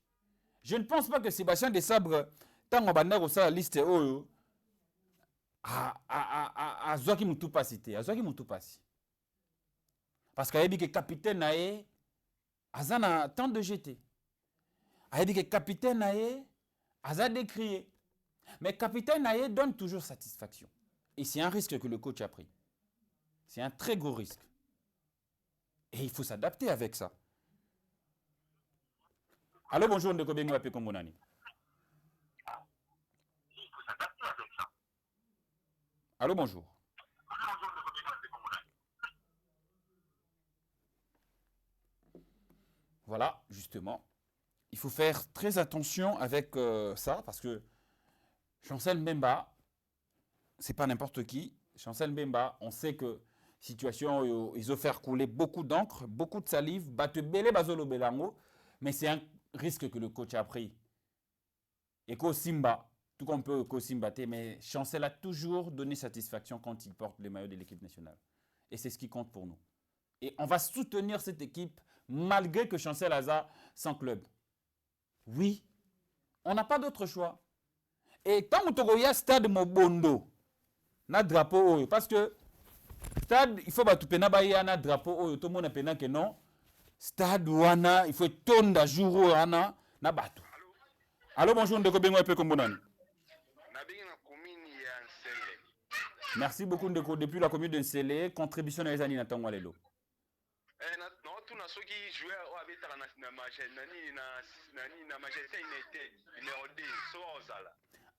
Je ne pense pas que Sébastien Desabre, tant qu'on va sur la liste Oyo, a Zoaki Moutou cité. A Zoaki Moutou passé. Parce qu'il y a que capitaine Naé, a tant de GT. Il y a que capitaine Naé, a décrié. Mais capitaine Naé donne toujours satisfaction. Et c'est un risque que le coach a pris. C'est un très gros risque. Et il faut s'adapter avec ça. Allô, bonjour, Ndeko Bengo Ape Kombonani. Allô, bonjour. Voilà, justement. Il faut faire très attention avec ça, parce que Chancel Mbemba, c'est pas n'importe qui. Chancel Mbemba, on sait que situation, ils ont fait couler beaucoup d'encre, beaucoup de salive, mais c'est un risque que le coach a pris. Et qu'au Simba, tout qu'on peut qu'au Simba, mais Chancel a toujours donné satisfaction quand il porte le maillot de l'équipe nationale. Et c'est ce qui compte pour nous. Et on va soutenir cette équipe malgré que Chancel a sans club. Oui, on n'a pas d'autre choix. Et tant que tu as stade Mobondo, na drapeau, parce que stade, il faut que tu aies un drapeau, tout le monde a que non. Stade wana, il faut tonda jour wana na bato. Allô, bonjour, Ndeko Bengo Ape Kombonani. Merci beaucoup Ndeko depuis la commune de Nsele, contribution à les années Nathan Walelo.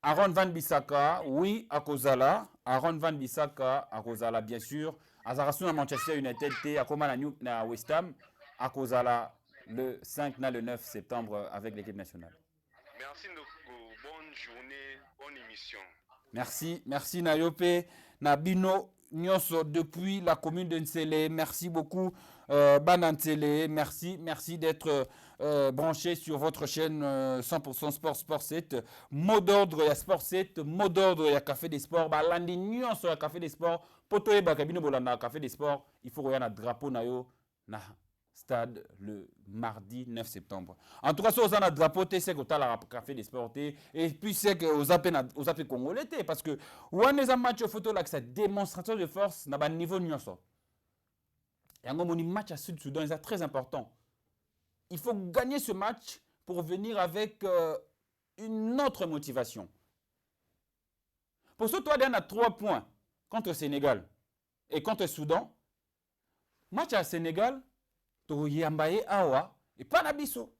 Aaron Van Bissaka, oui, à Kozala. Aaron Van Bissaka, à Kozala, bien sûr. Azarasu à Manchester United, à Koma na West Ham, à Kozala le 5 na le 9 septembre avec l'équipe nationale. Merci, bonne journée, bonne émission. Merci Nayope, Nabino Nyoso depuis la commune de Nsele. Merci beaucoup Banansele. Merci d'être branché sur votre chaîne 100% Sport 7. Mot d'ordre, il y a Sport 7. Mot d'ordre, il y a Café des Sports. Landi Nyoso, il y a Café des Sports. Poto Eba Kabino Bolanda, Café des Sports. Il faut qu'il y ait un drapeau Nayo na stade le mardi 9 septembre. En tout cas, si vous avez un drapeau, c'est que vous avez un café des sports. Et puis, c'est que vous avez congolais. Parce que, vous avez un match photo là, c'est démonstration de force, dans un niveau nuance. Et un match à Sud-Soudan, c'est très important. Il faut gagner ce match pour venir avec une autre motivation. Pour ce, toi, on a 3 points contre le Sénégal et contre le Soudan. Match à Sénégal, Yambaye Awa et pas Nabiso.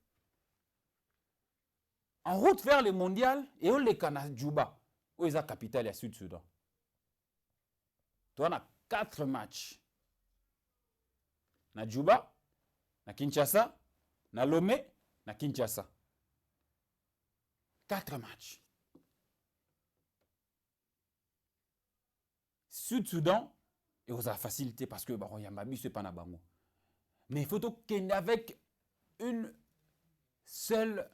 En route vers le mondial et on les Kana Djouba, où est la capitale à Sud-Soudan. Tu as 4 matchs. Na Djouba, na Kinshasa, na Lomé, na Kinshasa. 4 matchs. Sud-Soudan, et vous avez facilité parce que Yambabi, c'est pas Nabango. Mais il faut qu'il y ait avec une seule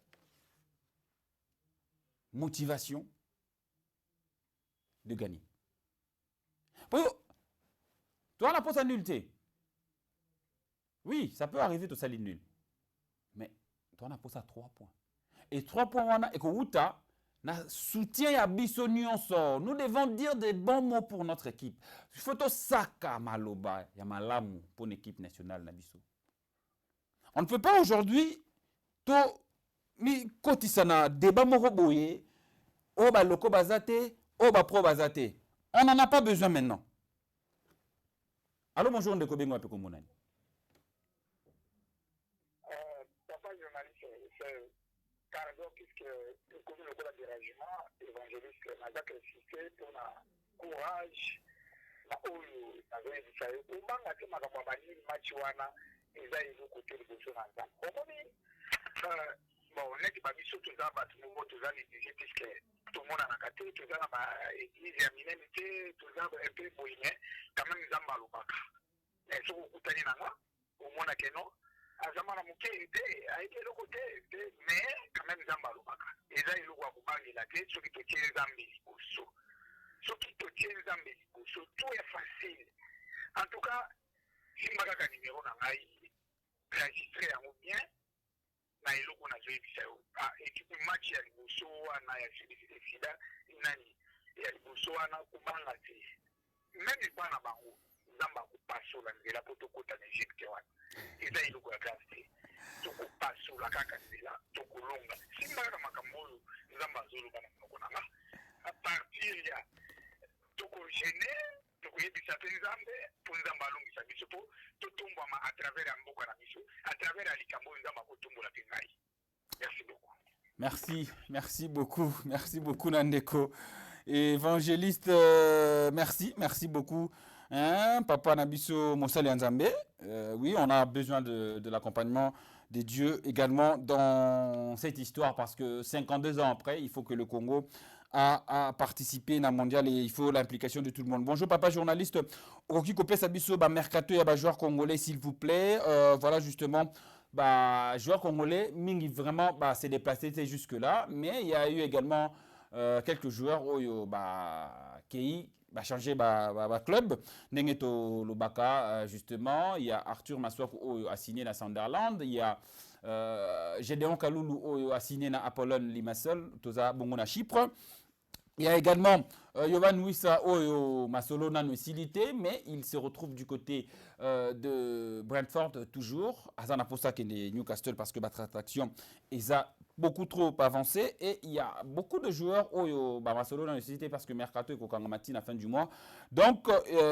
motivation de gagner. Toi, la pose à nullité. Oui, ça peut arriver, tout ça, les nuls. Mais toi, on a posé à 3 points. Et 3 points, on a, et que Outa, soutien à Bissonion. Nous devons dire des bons mots pour notre équipe. Il faut que Saka Maloba, Yamalamu pour l'équipe nationale Nabiso. On ne peut pas aujourd'hui mi kotisana débat moroboye oba loko bazate oba pro bazate. On n'en a pas besoin maintenant. Allô, bonjour Ndeko Bengo Ape Kombonani. Papa journaliste, c'est puisque le commune de la dérangement évangéliste n'a insisté pour la courage na oyo nazoyebisa yo obanga te makambo ya banini match wana eza ezokote liboso na nzambe omoni bon neti babiso toza bato moko toza néglige puisque tomonanaka te toza na baeglise ya minene te toza mpe boye mais quand même nzambe alobaka soki okutani nanga omonake no aza mwana moke te ayebi eloko te mais quand même nzambe alobaka eza eloko ya kobangela te soki totie nzambe liboso soki totie nzambe liboso tout est facile en tout cas simba kaka nimero na ngai enregistre yango bien na eloko nazoyebisa yo ekipe match ya liboso wana ya sida nani ya liboso wana kobanga te même epa na bango nzambe akopasola nzela mpo tokota na egypte wana eza eloko ya grave te tokopasola kaka nzela tokolonga simba kaka makambo oyo nzambe azoloba na monoko nanga a partir ya tokogene tokoyebisa mpe nzambe mpo nzambe alongisa biso mpo totombwama à travers ya mboka na biso à travers ya likambo oyo nzambe akotombola mpe ngai. Merci beaucoup. Merci beaucoup Nandeko. Évangéliste, merci beaucoup. Hein, Papa Nabiso Moussali Nzambe. Oui, on a besoin de l'accompagnement de Dieu également dans cette histoire parce que 52 ans après, il faut que le Congo a participé à mondial et il faut l'implication de tout le monde. Bonjour papa journaliste. Roki Kopé Sabiso, mercato et joueur congolais s'il vous plaît. Voilà justement, joueur congolais, Mingi vraiment s'est déplacé jusque là, mais il y a eu également quelques joueurs qui changé club. Nengeto Lobaka justement, il y a Arthur Massouk qui a signé à Sunderland, il y a Gédéon Kaloulou a signé à Apollon Limassol, Toza Bongo na Chypre. Il y a également Yovan Wissa Masolo n'a facilité, mais il se retrouve du côté de Brentford toujours. Azana Posa qui est Newcastle parce que notre attraction est beaucoup trop avancé et il y a beaucoup de joueurs Masolo n'a facilité parce que Mercato est Kokangamati à la fin du mois. Donc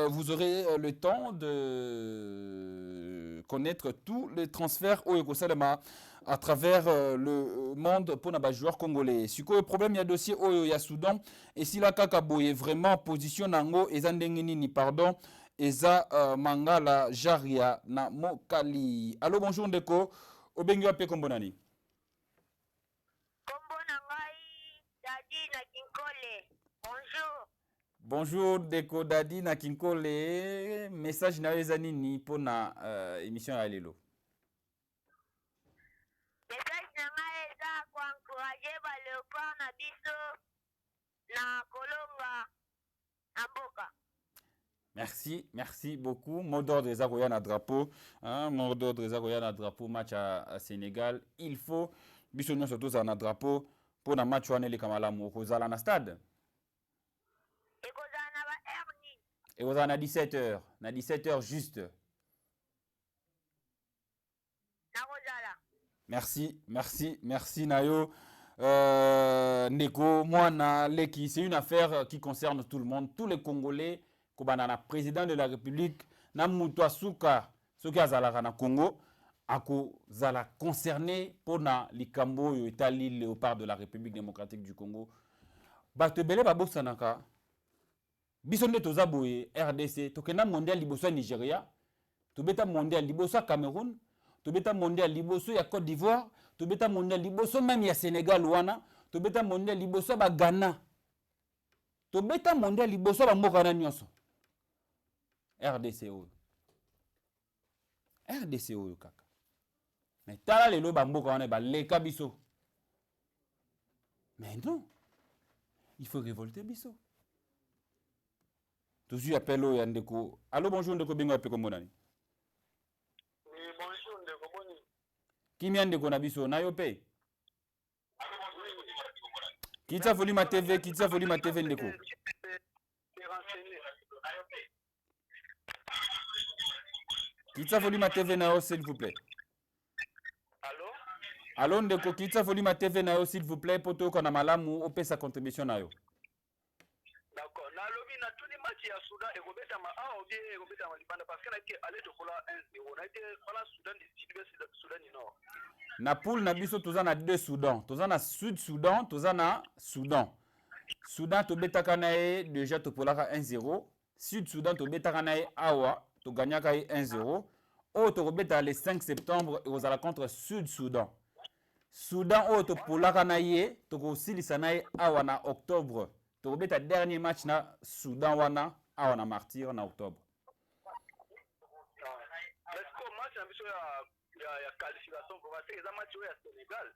vous aurez le temps de connaître tous les transferts au Salema à travers le monde pour les joueurs congolais. Si le problème il y a dossier au Soudan et si la Kakabo est vraiment position nango eza ndengeni pardon eza mangala jaria na mokali. Allô bonjour Ndeko obengi wape kombonani. Kombona ngai Dadi na Kinkole. Bonjour. Bonjour Ndeko Dadi na Kinkole. Message na eza nini pour na émission ya lelo. Message na ngai eza ko encourager ba Léopard na biso na kolonga na mboka. Merci beaucoup. Mot d'ordre eza koya na drapeau, mot d'ordre eza koya na drapeau match à Sénégal. Il faut biso nyonso toza na drapeau pour na match wana le kamalamu kozala na stade. Ekozala na ba erni. Ekozala na 17h, na 17h juste. Merci Nayo. Neko, Mwana, Leki, c'est une affaire qui concerne tout le monde, tous les Congolais, Kobanana, président de la République, Namoutoua Souka, Souka Azalaka na Congo, Ako Zala concerné pour na Likambo, Italie, Léopard de la République démocratique du Congo. Batebele Baboksanaka, Bisonde Tozaboye, RDC, Tokena Mondial Liboso Nigeria, Tobeta Mondial Liboso Cameroun, Tobeta Mondial Liboso ya Côte d'Ivoire, Tobeta Mondial Liboso même ya Sénégal wana, Tobeta Mondial Liboso ba Ghana. Tobeta Mondial Liboso ba Mokana nyonso. RDC oyo kaka. Mais tala lelo ba mboka wana ba leka biso. Mais non. Il faut révolter biso. Toujours appel au Yandeko. Allô bonjour Ndeko Bingo ape komonani. Bonjour Ndeko Boni. Kimi Ndeko na biso na yo pe. Kitsa volume TV Ndeko. Kitsa volume TV na yo s'il vous plaît. Allô Ndeko Kitsa volume TV na yo s'il vous plaît poto kona malamu opesa contribution na yo. D'accord. Na lobi na tuni match ya Soudan et Robeta ma a ou bien Robeta ma libanda parce que na été allé de kola 1-0 na été voilà Soudan du Sud Soudan du Nord. Na poule na biso toza na 2 Soudan. Toza na Sud Soudan, toza na Soudan. Soudan tobetaka na ye déjà topolaka 1-0. Sud Soudan tobetaka na ye awa toganyaka ye 1-0. Oyo tokobeta le 5 septembre ekozala contre Sud Soudan. Soudan oyo topolaka na ye tokosilisa na ye awa na octobre. Tokobeta dernier match na Soudan wana awa na Martyr na octobre. Est-ce que match na biso ya qualification pour passer les matchs au Sénégal?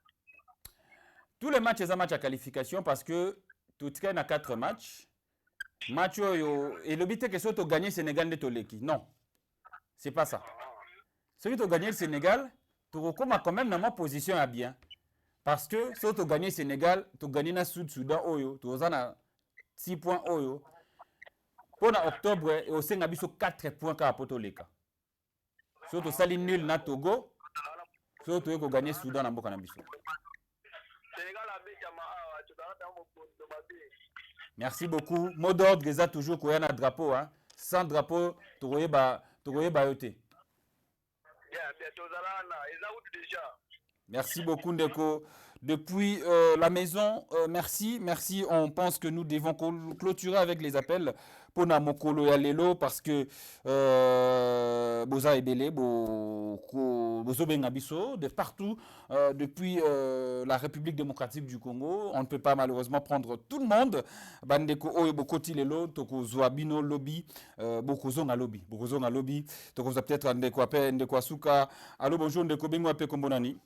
Tous les matchs sont matchs à qualification parce que tout cas na 4 matchs. Match et le but est que si tu gagnes le Sénégal de Toleki. Non. C'est pas ça. Si tu gagnes le Sénégal, tu recommences quand même dans ma position à bien. Parce que si tu gagnes le Sénégal, tu gagnes le Sud-Soudan, tu as 6 points. Pour octobre, et au Sénégal, tu as 4 points pour Toleka. Si tu sali nul na Togo, si tu as gagné le Soudan dans le Merci beaucoup. Mot d'ordre, Geza toujours qu'on a un drapeau. Hein. Sans drapeau, tu aurais bayoté. Merci beaucoup, Ndeko. Depuis la maison, merci. On pense que nous devons clôturer avec les appels pour Namokolo et Alelo parce que Boza Ebele, Bozo Bengabiso, de partout, depuis la République démocratique du Congo. On ne peut pas malheureusement prendre tout le monde. Bandeko Oyo Bokoti Lelo, Toko Zoabino Lobby, Bokozonga Lobby. Toko peut-être Ndeko Ape, Ndeko Asuka. Allô, bonjour, Ndeko Bengo Ape Kombonani.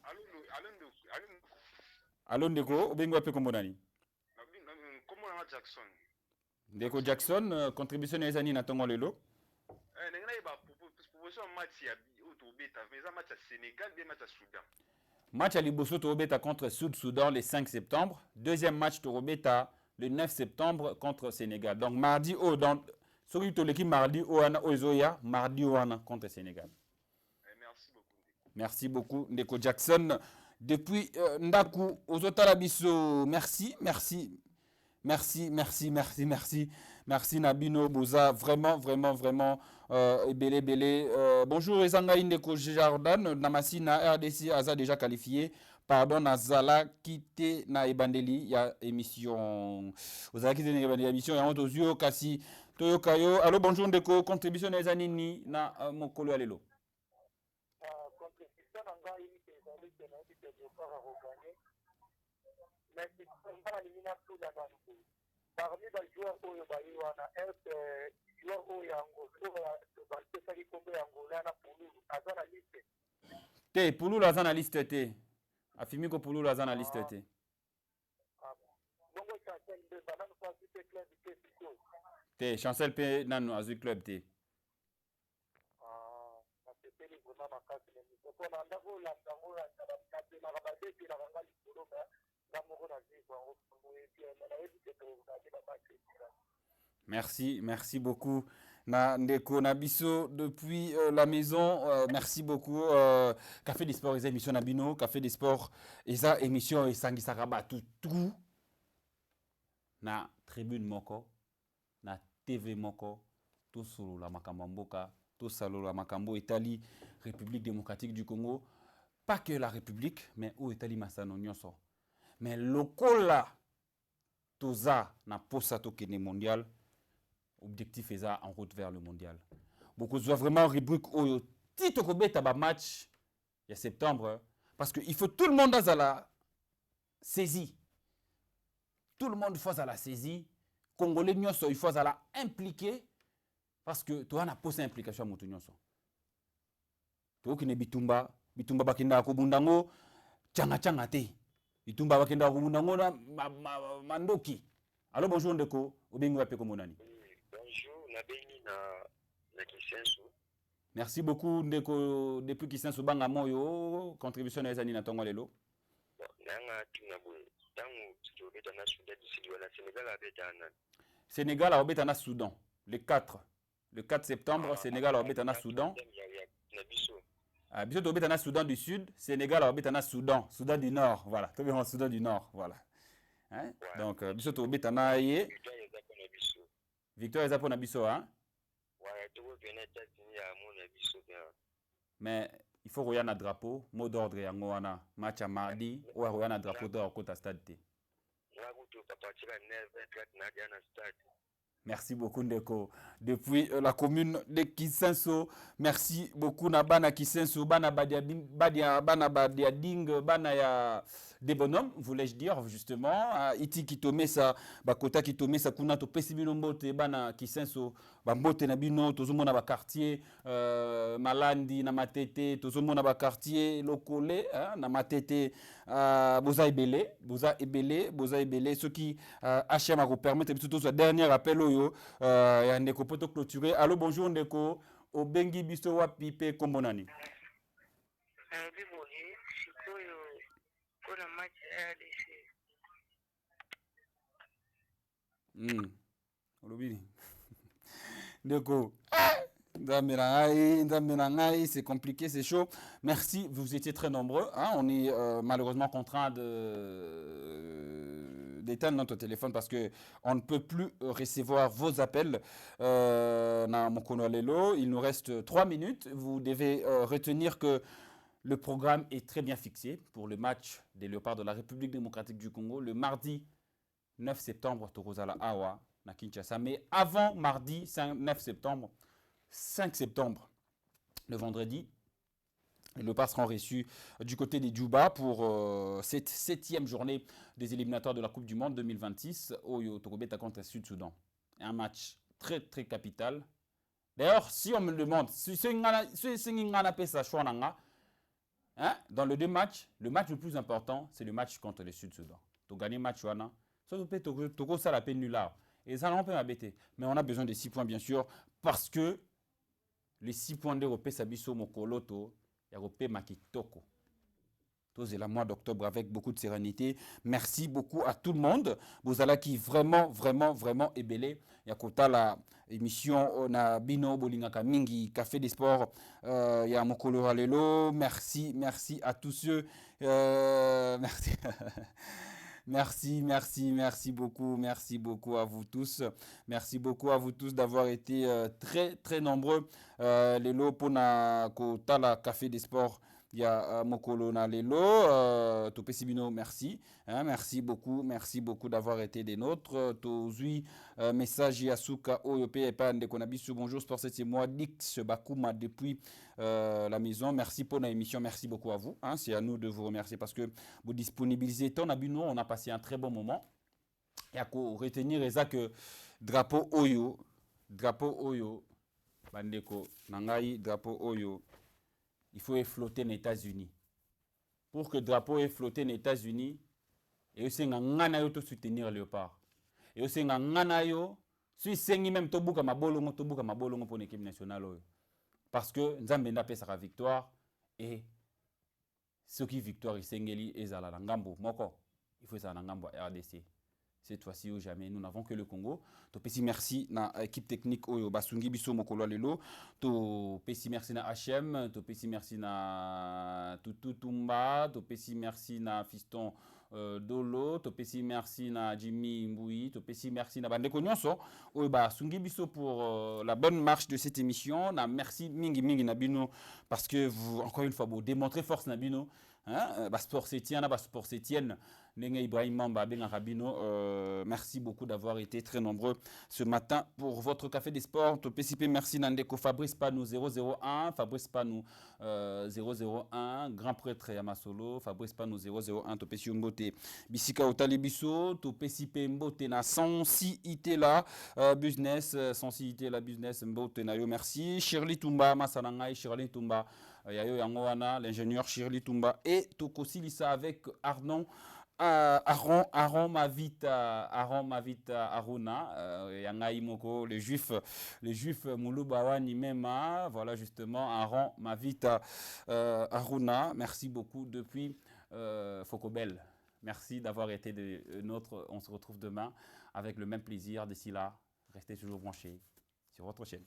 Allô, Ndeko, Bengo Ape Kombonani. Jackson. Ndeko Jackson, contribution des années na tongo lelo. Match à Liboso Torobeta contre Sud-Soudan le 5 septembre. Deuxième match Torobeta le 9 septembre contre Sénégal. Donc mardi au dans celui de l'équipe mardi au Ozoya, mardi au contre Sénégal. Merci beaucoup Ndeko Jackson. Depuis Ndaku aux Otalabiso, merci. Merci Nabino Boza, vraiment. Belé. Bonjour Ezanga Indeko Jordan, Namasi na RDC Aza déjà qualifié. Pardon, Nazala quitté na Ebandeli, il y a émission. Ozala quitté na Ebandeli, émission, il y a Ontozio, Kasi, Toyokayo. Allô, bonjour Ndeko, contribution des Anini na Mokolo Alelo. Contribution Nanga, il est mais c'est pas l'élimination de la parmi les joueurs où il y a un joueur où il y a un Te Poulou la zana liste te. Afimi ko Poulou la zana liste te. Te Chancel P nanu azu club te. Merci beaucoup. Ndeko Nabiso depuis la maison, merci beaucoup. Café des sports, les émissions Nabino, Café des sports, les émissions et Sangi Saraba, tout na tribune moko, na TV moko, tout solo la Makamboka, tout solo la Makambo, Italie, République démocratique du Congo. Pas que la République, mais où Italie Massano Nyonso. Mais lokola toza na posa tokene mondial. Objectif est ça en route vers le mondial. Beaucoup de vraiment rubrique au titre kobeta ba match il y a septembre parce que il faut tout le monde dans la saisie. Tout le monde faut à la saisie. Congolais nyonso il faut à la impliquer parce que toi na posa implication moto nyonso. To kine bitumba bakinda ko bundango changa te. Bitumba bakinda ko bundango na mandoki. Alors bonjour Ndeko, obengo ape ko monani. Merci beaucoup Ndeko depuis Kisenso banga moyo contribution na ezani na tongo lelo. Sénégal a obéta na Soudan le 4 septembre Sénégal a obéta na Soudan. Biso to obéta na Soudan du Sud, Sénégal a obéta na Soudan du Nord, voilà, to bien Soudan du Nord, voilà. Hein? Donc biso to obéta na ye Victoire eza pona biso hein. Ouais, tout le bien États-Unis à mon avis bien. Mais il faut roya na drapeau, mot d'ordre yango wana. Match à mardi, ou roya na drapeau d'or kota stade te. Là où tu peux partir à 9h30 na dia na stade. Merci beaucoup Ndeko. Depuis la commune de Kisenso, merci beaucoup na bana Kisenso, bana badia bana badia ding, bana ya des bonhommes, voulais-je dire justement. Iti kitome sa bakota kitome sa kuna to pesibino mbote bana Kisenso, ba mbote na bino tozomona ba quartier Malandi na Matete, tozomona ba quartier Lokole na Matete boza ebele ceux qui HM a permettre biso to dernier appel oyo ya ndeko poto clôturer. Allô bonjour ndeko obengi biso wapi pe kombo nani? Biboli sikoyo kuna match ya RDC. Olobi ndeko c'est compliqué, c'est chaud. Merci, vous étiez très nombreux. Hein? On est malheureusement contraint d'éteindre notre téléphone parce qu'on ne peut plus recevoir vos appels. Il nous reste 3 minutes. Vous devez retenir que le programme est très bien fixé pour le match des Léopards de la République démocratique du Congo le mardi 9 septembre, Torozala Awa, na Kinshasa. Mais avant mardi 9 septembre, 5 septembre, le vendredi, les Léopards seront reçus du côté des Djouba pour cette 7e journée des éliminatoires de la Coupe du Monde 2026 au Tokobeta contre le Sud-Soudan. Un match très très capital. D'ailleurs, si on me demande, dans les deux matchs, le match le plus important, c'est le match contre le Sud-Soudan. Tu gagnes le match, tu ça la peine nulle part. Et ça n'en peut m'embêter. Mais on a besoin de 6 points, bien sûr, parce que les 6 points d'Europe, Sabiso Mokoloto, Europe Makitoko. C'est le mois d'octobre avec beaucoup de sérénité. Merci beaucoup à tout le monde. Vous allez qui vraiment ébélé. Yakota la émission on a Bino Bolingaka Mingi Café des Sports. Ya Mokolo Alelo. Merci à tous ceux. Merci. Merci beaucoup à vous tous. Merci beaucoup à vous tous d'avoir été très nombreux. Lelo pona kotala Café des Sports. Il y a Mokolo Nalelo, Topesibino, merci. Merci beaucoup d'avoir été des nôtres. Tozui, message Yasuka, Oyope, Epande, Konabisu, bonjour, Sport 7, c'est moi, Dix Bakuma, depuis la maison. Merci pour l'émission, merci beaucoup à vous. C'est à nous de vous remercier parce que vous disponibilisez ton abino, on a passé un très bon moment. Et à retenir, ça que drapeau Oyo, Bandeko, Nangai, drapeau Oyo. Il faut flotter aux États-Unis. Pour que le drapeau ait flotté aux États-Unis, et aussi ngana yo to soutenir Léopard. Et aussi ngana yo, si sengi même to buka mabolongo pour l'équipe nationale. Parce que Nzambe n'a pas sa victoire et ce qui victoire il sengeli ezala la ngambo moko. Il faut ça na ngambo RDC. Cette fois-ci ou jamais, nous n'avons que le Congo. To pesi merci na équipe technique oyo basungi biso mokolo lelo. To pesi merci na HM, to pesi merci na Tutumba, to pesi merci na Fiston Dolo, to pesi merci na Jimmy Mboui, to pesi merci na Bandeko Nyonso oyo basungi biso pour la bonne marche de cette émission. Na merci mingi na bino parce que vous encore une fois vous démontrez force na bino. Sport Sétienne, Ibrahim Mamba, merci beaucoup d'avoir été très nombreux ce matin pour votre café des sports. PCP, merci Nandeko, Fabrice Panou 001, Fabrice Panou 001, Grand Prêtre Yamasolo, Fabrice Panou 001, Topesi Mbote, Bisika Otalibiso, Topesipe Mbote na Sansi Itela, Business, Sansi Itela Business Mbote Nayo, merci. Shirley Tumba, Masanangai, Shirley Tumba. Yayo Yangoana, l'ingénieur Shirley Tumba et Tokosi Lissa avec Aaron Mavita Aruna, Yangai Moko, les juifs Moulubawani Mema, voilà justement Aaron Mavita Aruna, merci beaucoup depuis Fokobel. Merci d'avoir été de notre. On se retrouve demain avec le même plaisir. D'ici là, restez toujours branchés sur votre chaîne.